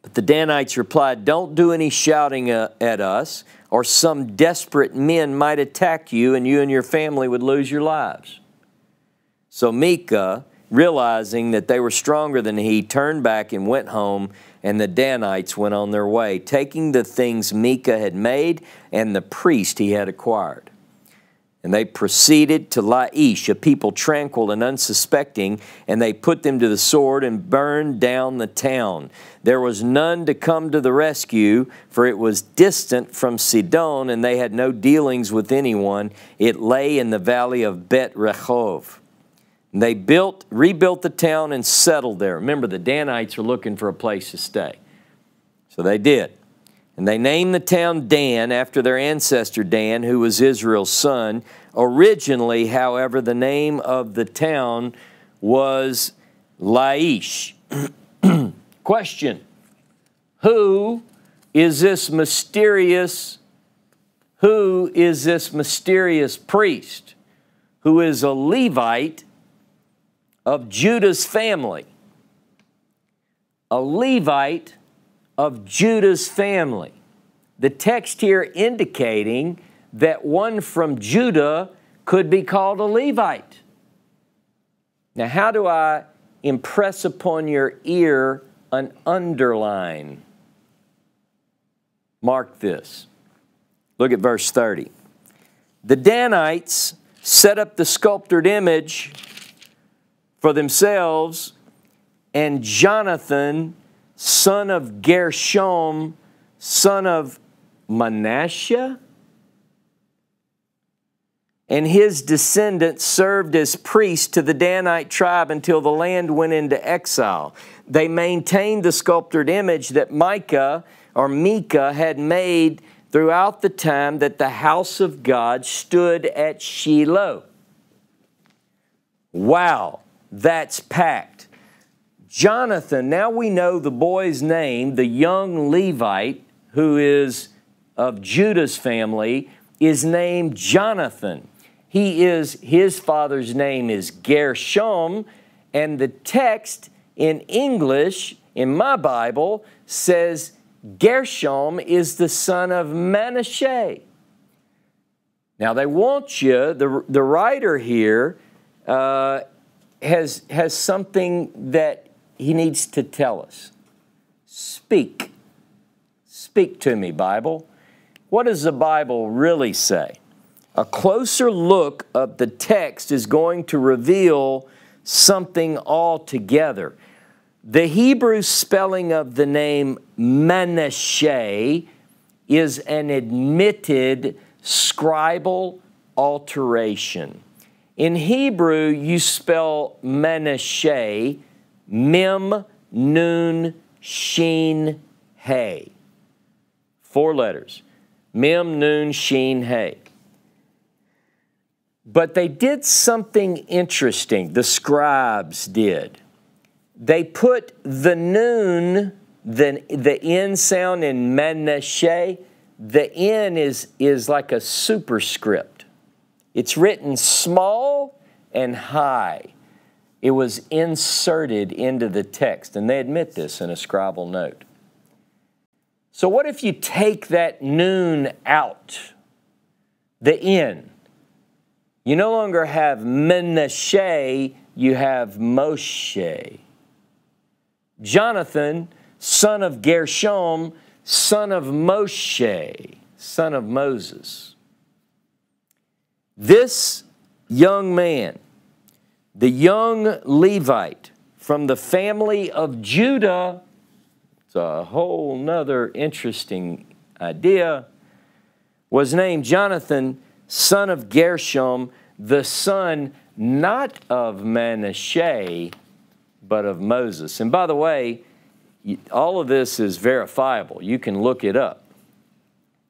But the Danites replied, "Don't do any shouting at us, or some desperate men might attack you, and your family would lose your lives." So Micah, realizing that they were stronger than he, turned back and went home, and the Danites went on their way, taking the things Micah had made and the priest he had acquired. And they proceeded to Laish, a people tranquil and unsuspecting, and they put them to the sword and burned down the town. There was none to come to the rescue, for it was distant from Sidon, and they had no dealings with anyone. It lay in the valley of Bet Rehov. They rebuilt the town and settled there. Remember, the Danites were looking for a place to stay. So they did. And they named the town Dan after their ancestor Dan, who was Israel's son. Originally, however, the name of the town was Laish. Question: Who is this mysterious Who is this mysterious priest who is a Levite of Judah's family? A Levite of Judah's family. The text here indicating that one from Judah could be called a Levite. Now, how do I impress upon your ear an underline? Mark this. Look at verse 30. The Danites set up the sculptured image for themselves, and Jonathan, son of Gershom, son of Manasseh, and his descendants served as priests to the Danite tribe until the land went into exile. They maintained the sculptured image that Micah had made throughout the time that the house of God stood at Shiloh. Wow, that's packed. Jonathan, now we know the boy's name, the young Levite who is of Judah's family, is named Jonathan. His father's name is Gershom, and the text in English, in my Bible, says Gershom is the son of Manasseh. Now they want you, the writer here has something that he needs to tell us. Speak. Speak to me, Bible. What does the Bible really say? A closer look of the text is going to reveal something altogether. The Hebrew spelling of the name Manasseh is an admitted scribal alteration. In Hebrew, you spell Manasseh, Mem, Nun, Shin, Hey. 4 letters. Mem, Nun, Shin, Hey. But they did something interesting, the scribes did. They put the Nun, the N sound in Manasseh, the N is like a superscript. It's written small and high. It was inserted into the text, and they admit this in a scribal note. So what if you take that Nun out, the N? You no longer have Manasseh, you have Moshe. Jonathan, son of Gershom, son of Moshe, son of Moses. This young man, the young Levite from the family of Judah, it's a whole nother interesting idea, was named Jonathan, son of Gershom, the son not of Manasseh, but of Moses. And by the way, all of this is verifiable. You can look it up.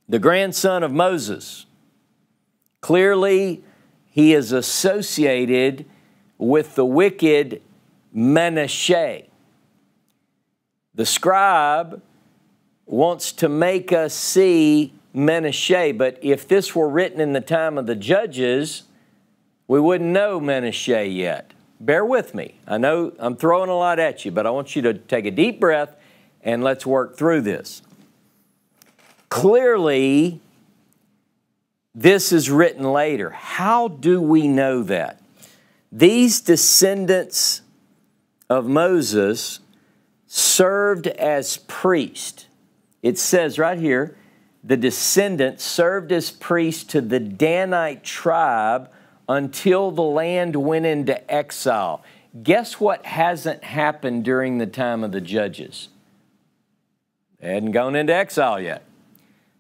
The grandson of Moses. Clearly, he is associated with the wicked Manasseh. The scribe wants to make us see Manasseh, but if this were written in the time of the judges, we wouldn't know Manasseh yet. Bear with me. I know I'm throwing a lot at you, but I want you to take a deep breath and let's work through this. Clearly, this is written later. How do we know that? These descendants of Moses served as priests. It says right here, the descendants served as priests to the Danite tribe until the land went into exile. Guess what hasn't happened during the time of the judges? They hadn't gone into exile yet.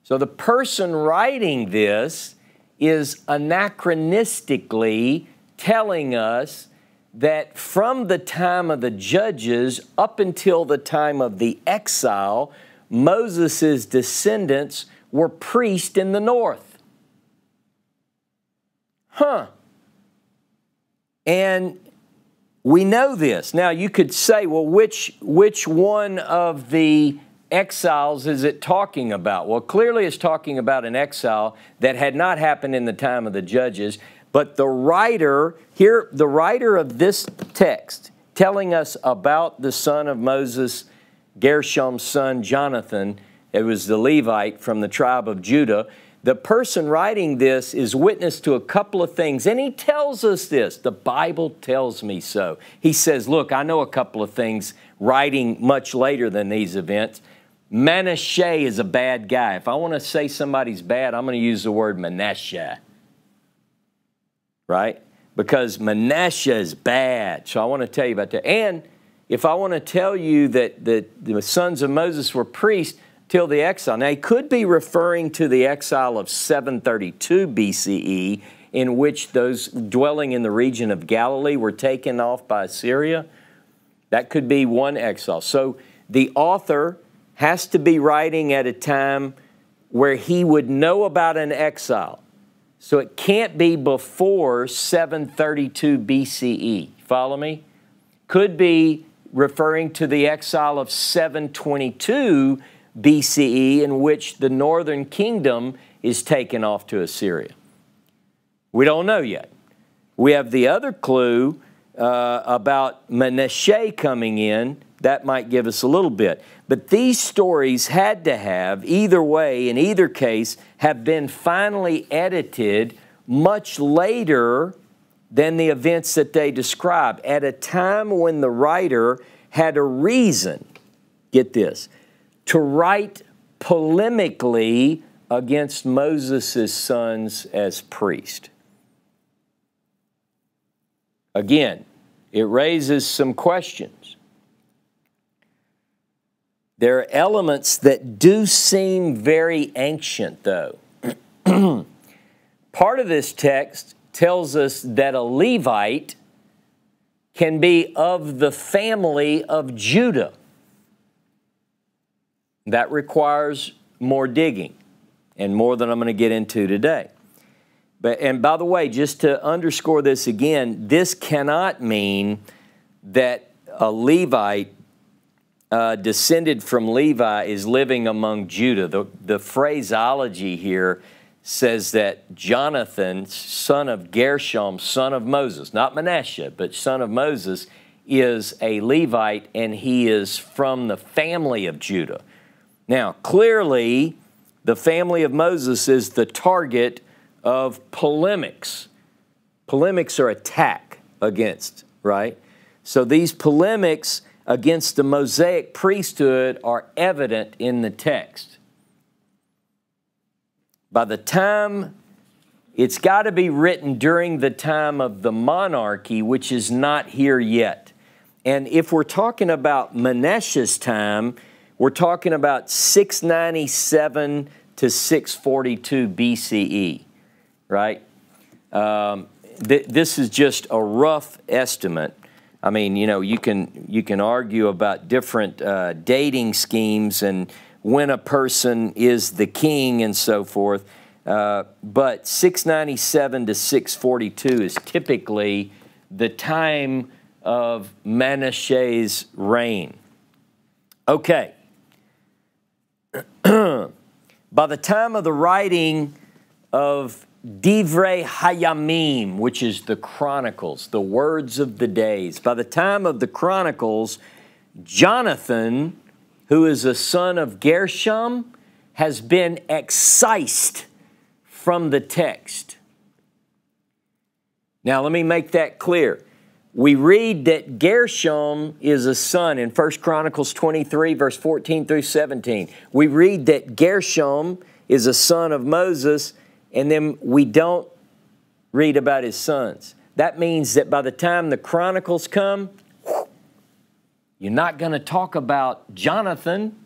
So the person writing this is anachronistically telling us that from the time of the judges up until the time of the exile, Moses' descendants were priests in the north. And we know this. Now you could say, well, which one of the exiles is it talking about? Well, clearly it's talking about an exile that had not happened in the time of the judges, but the writer of this text telling us about the son of Moses, Gershom's son Jonathan, it was the Levite from the tribe of Judah. The person writing this is witness to a couple of things, and he tells us this. The Bible tells me so. He says, look, I know a couple of things writing much later than these events. Manasseh is a bad guy. If I want to say somebody's bad, I'm going to use the word Manasseh, right? Because Manasseh is bad. So I want to tell you about that. And if I want to tell you that the sons of Moses were priests till the exile. Now, he could be referring to the exile of 732 BCE, in which those dwelling in the region of Galilee were taken off by Assyria. That could be one exile. So the author has to be writing at a time where he would know about an exile. So it can't be before 732 BCE. Follow me? Could be referring to the exile of 722 BCE, in which the northern kingdom is taken off to Assyria. We don't know yet. We have the other clue about Manasseh coming in. That might give us a little bit. But these stories had to have, either way, in either case, have been finally edited much later than the events that they describe, at a time when the writer had a reason, get this, to write polemically against Moses' sons as priest. Again, it raises some questions. There are elements that do seem very ancient, though. Part of this text tells us that a Levite can be of the family of Judah. That requires more digging, and more than I'm going to get into today. And by the way, just to underscore this again, this cannot mean that a Levite descended from Levi is living among Judah. The phraseology here says that Jonathan, son of Gershom, son of Moses, not Manasseh, but son of Moses, is a Levite, and he is from the family of Judah. Now, clearly, the family of Moses is the target of polemics. Polemics are attack against, right? So these polemics against the Mosaic priesthood are evident in the text. By the time, it's got to be written during the time of the monarchy, which is not here yet. And if we're talking about Manasseh's time, we're talking about 697 to 642 BCE, right? This is just a rough estimate. I mean, you know, you can argue about different dating schemes and when a person is the king and so forth, but 697 to 642 is typically the time of Manasseh's reign. Okay. By the time of the writing of Divrei Hayamim, which is the Chronicles, the words of the days, by the time of the Chronicles, Jonathan, who is a son of Gershom, has been excised from the text. Now, let me make that clear. We read that Gershom is a son in 1 Chronicles 23, verse 14 through 17. We read that Gershom is a son of Moses, and then we don't read about his sons. That means that by the time the Chronicles come, you're not going to talk about Jonathan.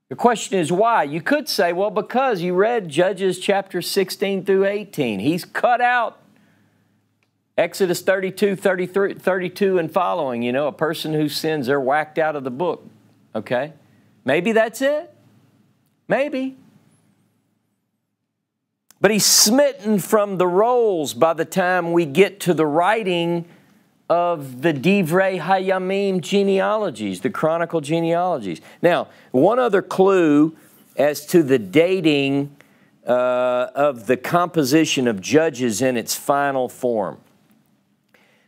The question is why? You could say, well, because you read Judges chapter 16 through 18. He's cut out. Exodus 32, 33, 32 and following, you know, a person who sins, they're whacked out of the book. Okay? Maybe that's it. Maybe. But he's smitten from the rolls by the time we get to the writing of the Divrei Hayamim genealogies, the chronicle genealogies. Now, one other clue as to the dating of the composition of Judges in its final form.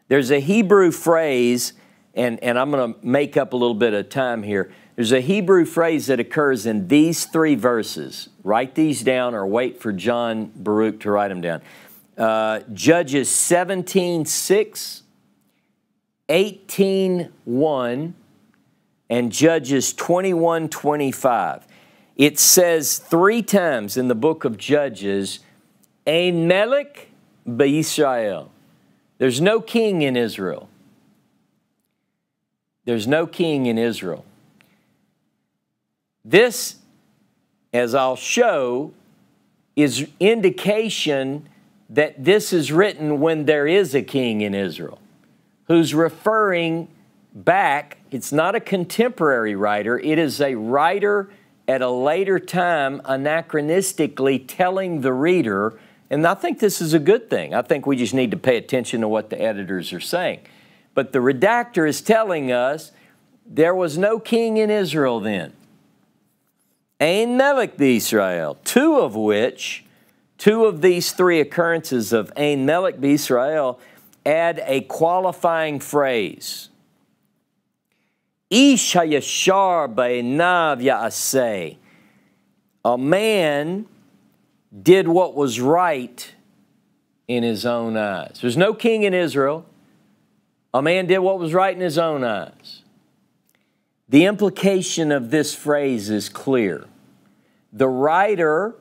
There's a Hebrew phrase, and I'm going to make up a little bit of time here. There's a Hebrew phrase that occurs in these 3 verses. Write these down or wait for John Baruch to write them down. Judges 17:6, 18:1, and Judges 21:25. It says 3 times in the book of Judges, Ein Melech b'Yisrael. There's no king in Israel. There's no king in Israel. This, as I'll show, is indication that this is written when there is a king in Israel, who's referring back. It's not a contemporary writer. It is a writer at a later time, anachronistically telling the reader, and I think this is a good thing. I think we just need to pay attention to what the editors are saying. But the redactor is telling us there was no king in Israel then. Ein Melech b'Yisrael, two of these 3 occurrences of Ein Melech b'Yisrael add a qualifying phrase. Ish hayashar ba'einav ya'aseh. A man did what was right in his own eyes. There's no king in Israel. A man did what was right in his own eyes. The implication of this phrase is clear. The writer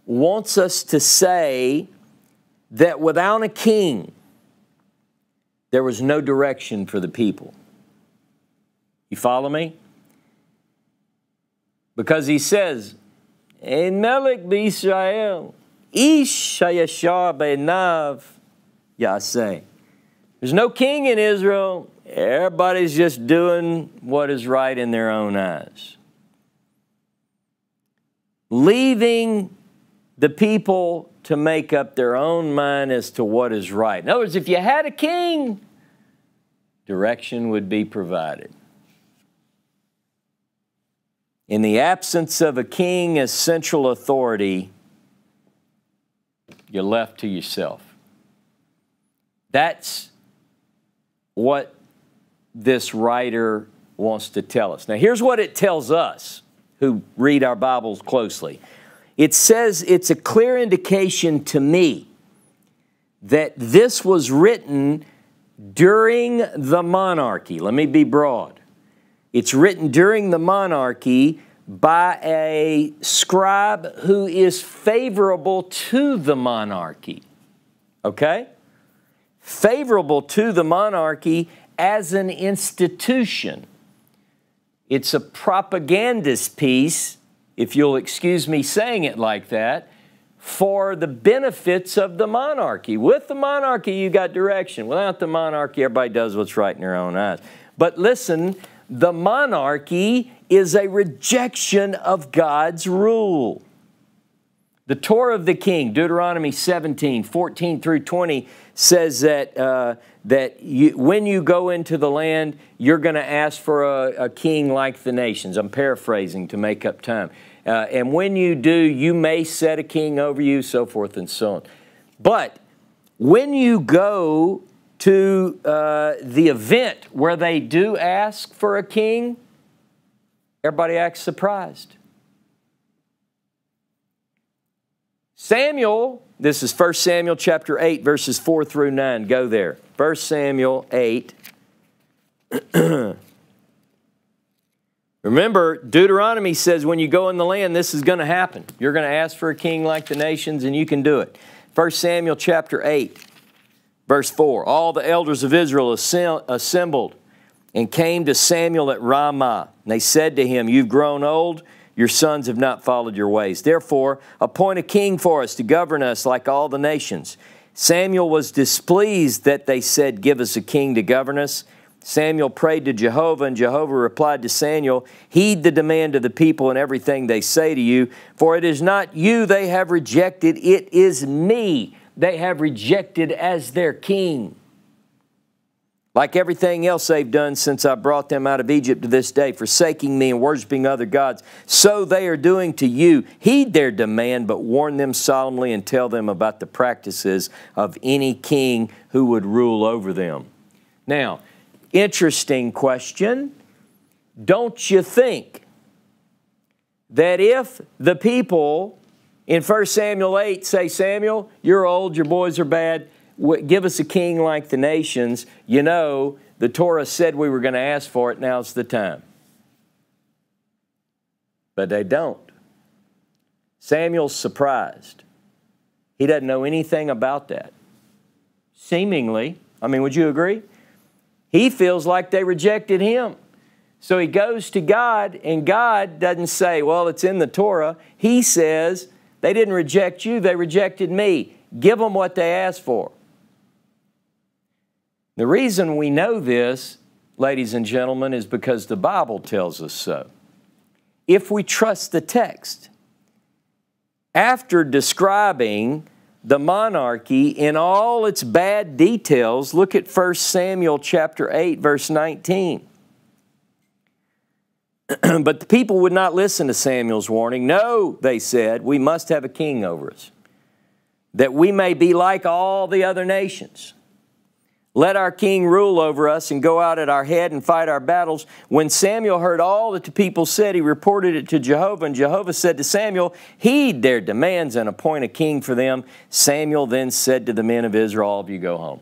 wants us to say that without a king, there was no direction for the people. You follow me? Because he says, Ein Melech b'Yisrael, Ish hayashar b'einav ya'aseh. There's no king in Israel. Everybody's just doing what is right in their own eyes. Leaving the people to make up their own mind as to what is right. In other words, if you had a king, direction would be provided. In the absence of a king as central authority, you're left to yourself. That's what this writer wants to tell us. Now, here's what it tells us who read our Bibles closely. It says it's a clear indication to me that this was written during the monarchy. Let me be broad. It's written during the monarchy by a scribe who is favorable to the monarchy. Okay? Favorable to the monarchy as an institution. It's a propagandist piece, if you'll excuse me saying it like that, for the benefits of the monarchy. With the monarchy, you got direction. Without the monarchy, everybody does what's right in their own eyes. But listen, the monarchy is a rejection of God's rule. The Torah of the king, Deuteronomy 17, 14 through 20, says that, when you go into the land, you're going to ask for a king like the nations. I'm paraphrasing to make up time. And when you do, you may set a king over you, so forth and so on. But when you go to the event where they do ask for a king, everybody acts surprised. Samuel, this is 1 Samuel chapter 8, verses 4 through 9. Go there. 1 Samuel 8. Remember, Deuteronomy says when you go in the land, this is going to happen. You're going to ask for a king like the nations, and you can do it. 1 Samuel chapter 8, verse 4. All the elders of Israel assembled and came to Samuel at Ramah. And they said to him, "You've grown old. Your sons have not followed your ways. Therefore, appoint a king for us to govern us like all the nations." Samuel was displeased that they said, "Give us a king to govern us." Samuel prayed to Jehovah, and Jehovah replied to Samuel, "Heed the demand of the people in everything they say to you, for it is not you they have rejected, it is me they have rejected as their king." like everything else they've done since I brought them out of Egypt to this day, forsaking me and worshiping other gods, so they are doing to you. Heed their demand, but warn them solemnly and tell them about the practices of any king who would rule over them. Now, interesting question. Don't you think that if the people in 1 Samuel 8 say, Samuel, you're old, your boys are bad, give us a king like the nations. You know, the Torah said we were going to ask for it. Now's the time. But they don't. Samuel's surprised. He doesn't know anything about that. Seemingly, I mean, would you agree? He feels like they rejected him. So he goes to God, and God doesn't say, well, it's in the Torah. He says, they didn't reject you, they rejected me. Give them what they asked for. The reason we know this, ladies and gentlemen, is because the Bible tells us so. If we trust the text, after describing the monarchy in all its bad details, look at 1 Samuel chapter 8, verse 19. But the people would not listen to Samuel's warning. No, they said, we must have a king over us, that we may be like all the other nations. Let our king rule over us and go out at our head and fight our battles. When Samuel heard all that the people said, he reported it to Jehovah. And Jehovah said to Samuel, heed their demands and appoint a king for them. Samuel then said to the men of Israel, all of you go home.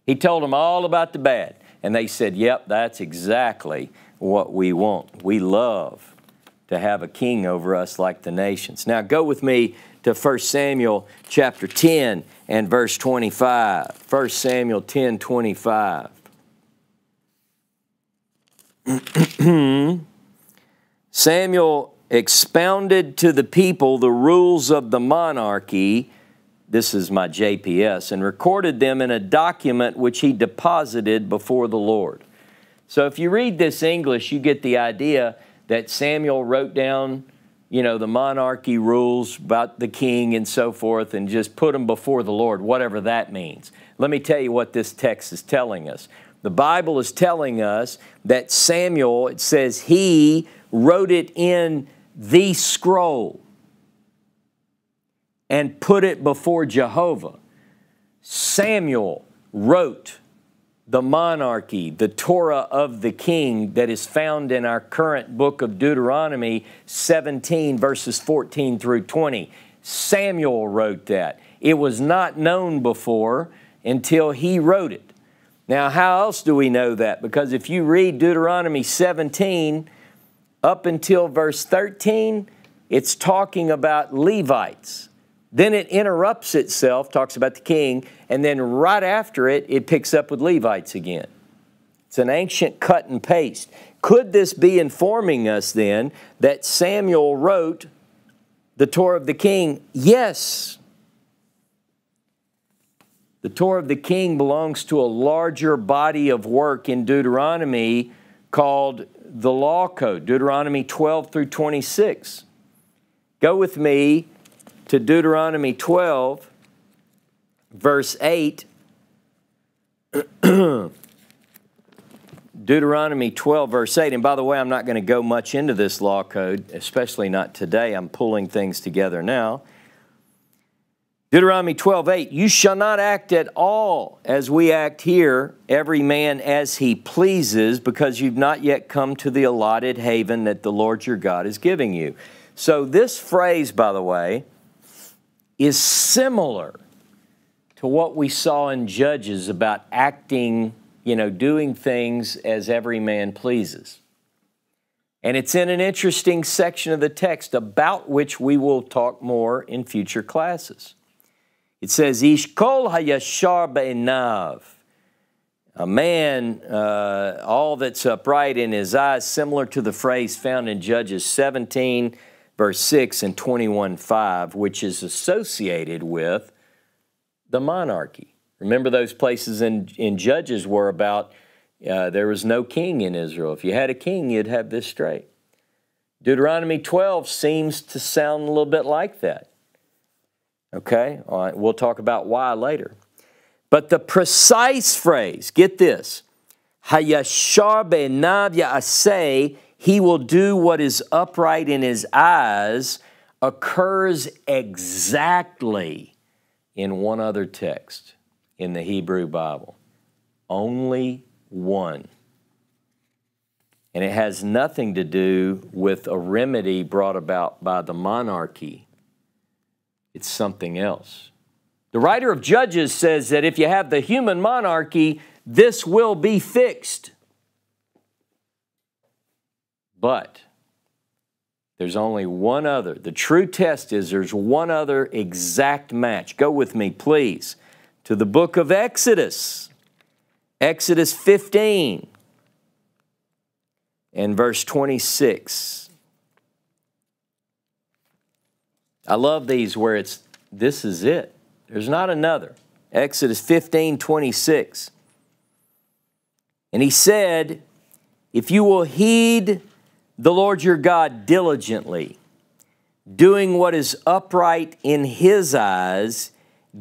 He told them all about the bad. And they said, yep, that's exactly what we want. We love to have a king over us like the nations. Now go with me to 1 Samuel chapter 10 and verse 25. 1 Samuel 10, 25. Samuel expounded to the people the rules of the monarchy, this is my JPS, and recorded them in a document which he deposited before the Lord. So if you read this English, you get the idea that Samuel wrote down, you know, the monarchy rules about the king and so forth, and just put them before the Lord, whatever that means. Let me tell you what this text is telling us. The Bible is telling us that Samuel, it says he wrote it in the scroll and put it before Jehovah. Samuel wrote the monarchy, the Torah of the king that is found in our current book of Deuteronomy 17 verses 14 through 20. Samuel wrote that. It was not known before until he wrote it. Now, how else do we know that? Because if you read Deuteronomy 17 up until verse 13, it's talking about Levites. Then it interrupts itself, talks about the king, and then right after it, it picks up with Levites again. It's an ancient cut and paste. Could this be informing us then that Samuel wrote the Torah of the king? Yes. The Torah of the king belongs to a larger body of work in Deuteronomy called the Law Code, Deuteronomy 12 through 26. Go with me to Deuteronomy 12, verse 8. Deuteronomy 12, verse 8. And by the way, I'm not going to go much into this law code, especially not today. I'm pulling things together now. Deuteronomy 12, 8. You shall not act at all as we act here, every man as he pleases, because you've not yet come to the allotted haven that the Lord your God is giving you. So this phrase, by the way, is similar to what we saw in Judges about acting, doing things as every man pleases. And it's in an interesting section of the text about which we will talk more in future classes. It says, Ish kol hayashar be'enav. A man, all that's upright in his eyes, similar to the phrase found in Judges 17, verse 6 and 21:5, which is associated with the monarchy. Remember those places in Judges were about there was no king in Israel. If you had a king, you'd have this straight. Deuteronomy 12 seems to sound a little bit like that. Okay, all right, we'll talk about why later. But the precise phrase, get this, Hayashar be'enav ya'aseh, he will do what is upright in his eyes, occurs exactly in one other text in the Hebrew Bible. Only one. And it has nothing to do with a remedy brought about by the monarchy. It's something else. The writer of Judges says that if you have the human monarchy, this will be fixed. But there's only one other. The true test is there's one other exact match. Go with me, please, to the book of Exodus. Exodus 15 and verse 26. I love these where this is it. There's not another. Exodus 15, 26. And he said, if you will heed the Lord your God diligently, doing what is upright in his eyes,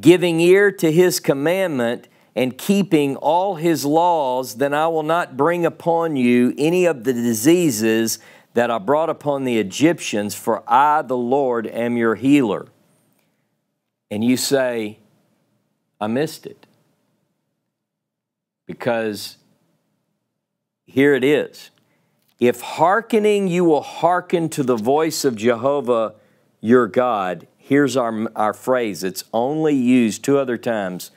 giving ear to his commandment, and keeping all his laws, then I will not bring upon you any of the diseases that I brought upon the Egyptians, for I, the Lord, am your healer. And you say, I missed it. Because here it is. If hearkening you will hearken to the voice of Jehovah your God, here's our phrase. It's only used two other times.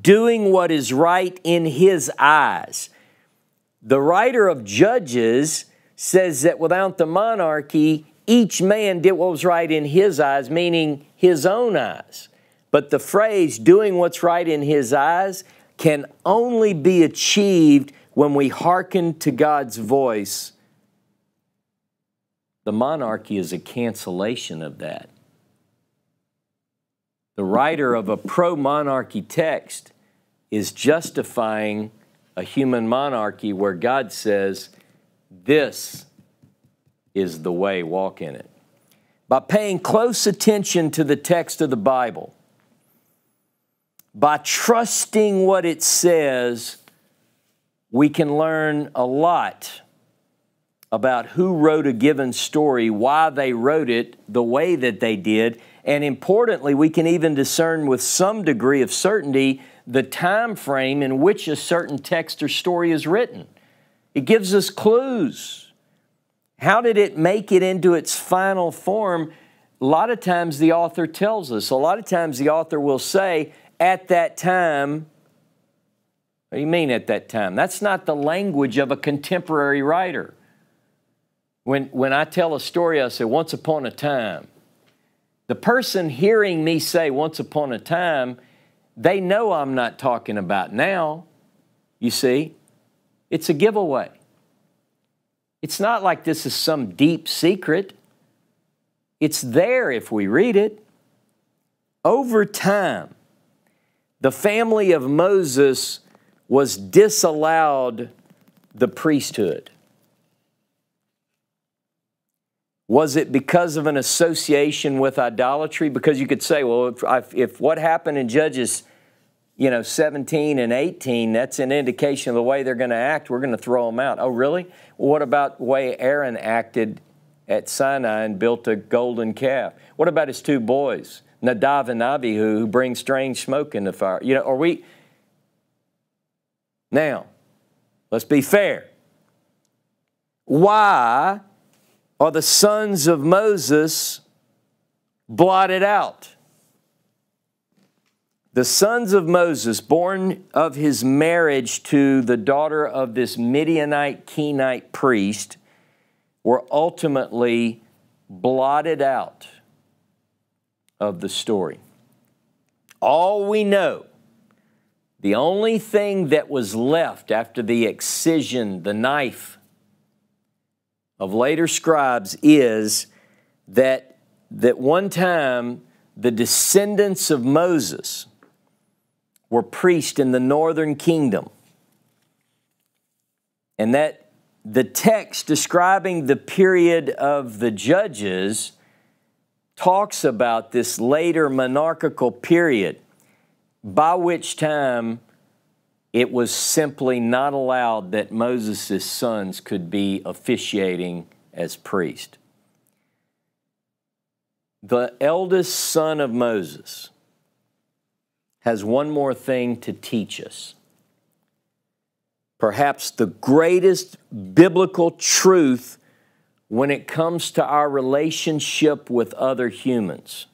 Doing what is right in his eyes. The writer of Judges says that without the monarchy, each man did what was right in his eyes, meaning his own eyes. But the phrase, doing what's right in his eyes, can only be achieved when we hearken to God's voice. The monarchy is a cancellation of that. The writer of a pro-monarchy text is justifying a human monarchy where God says, this is the way, walk in it. By paying close attention to the text of the Bible, by trusting what it says, we can learn a lot about who wrote a given story, why they wrote it the way that they did, and importantly, we can even discern with some degree of certainty the time frame in which a certain text or story is written. It gives us clues. How did it make it into its final form? A lot of times the author tells us. A lot of times the author will say, at that time. What do you mean at that time? That's not the language of a contemporary writer. When I tell a story, I say, once upon a time. The person hearing me say once upon a time, they know I'm not talking about now. You see, it's a giveaway. It's not like this is some deep secret. It's there if we read it. Over time, the family of Moses was disallowed the priesthood. Was it because of an association with idolatry? Because you could say, well, if what happened in Judges, 17 and 18, that's an indication of the way they're going to act, we're going to throw them out. Oh, really? Well, what about the way Aaron acted at Sinai and built a golden calf? What about his two boys, Nadav and Abihu, who bring strange smoke in the fire? Now, let's be fair. Why are the sons of Moses blotted out? The sons of Moses, born of his marriage to the daughter of this Midianite Kenite priest, were ultimately blotted out of the story. All we know, the only thing that was left after the excision, the knife of later scribes, is that one time the descendants of Moses were priests in the northern kingdom. And that the text describing the period of the Judges talks about this later monarchical period. by which time it was simply not allowed that Moses' sons could be officiating as priest. The eldest son of Moses has one more thing to teach us. Perhaps the greatest biblical truth when it comes to our relationship with other humans.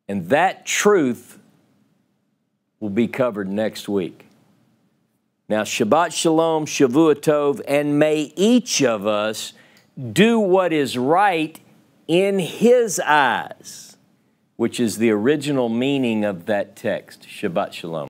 And that truth will be covered next week. Now, Shabbat Shalom, Shavua Tov, and may each of us do what is right in His eyes, which is the original meaning of that text. Shabbat Shalom.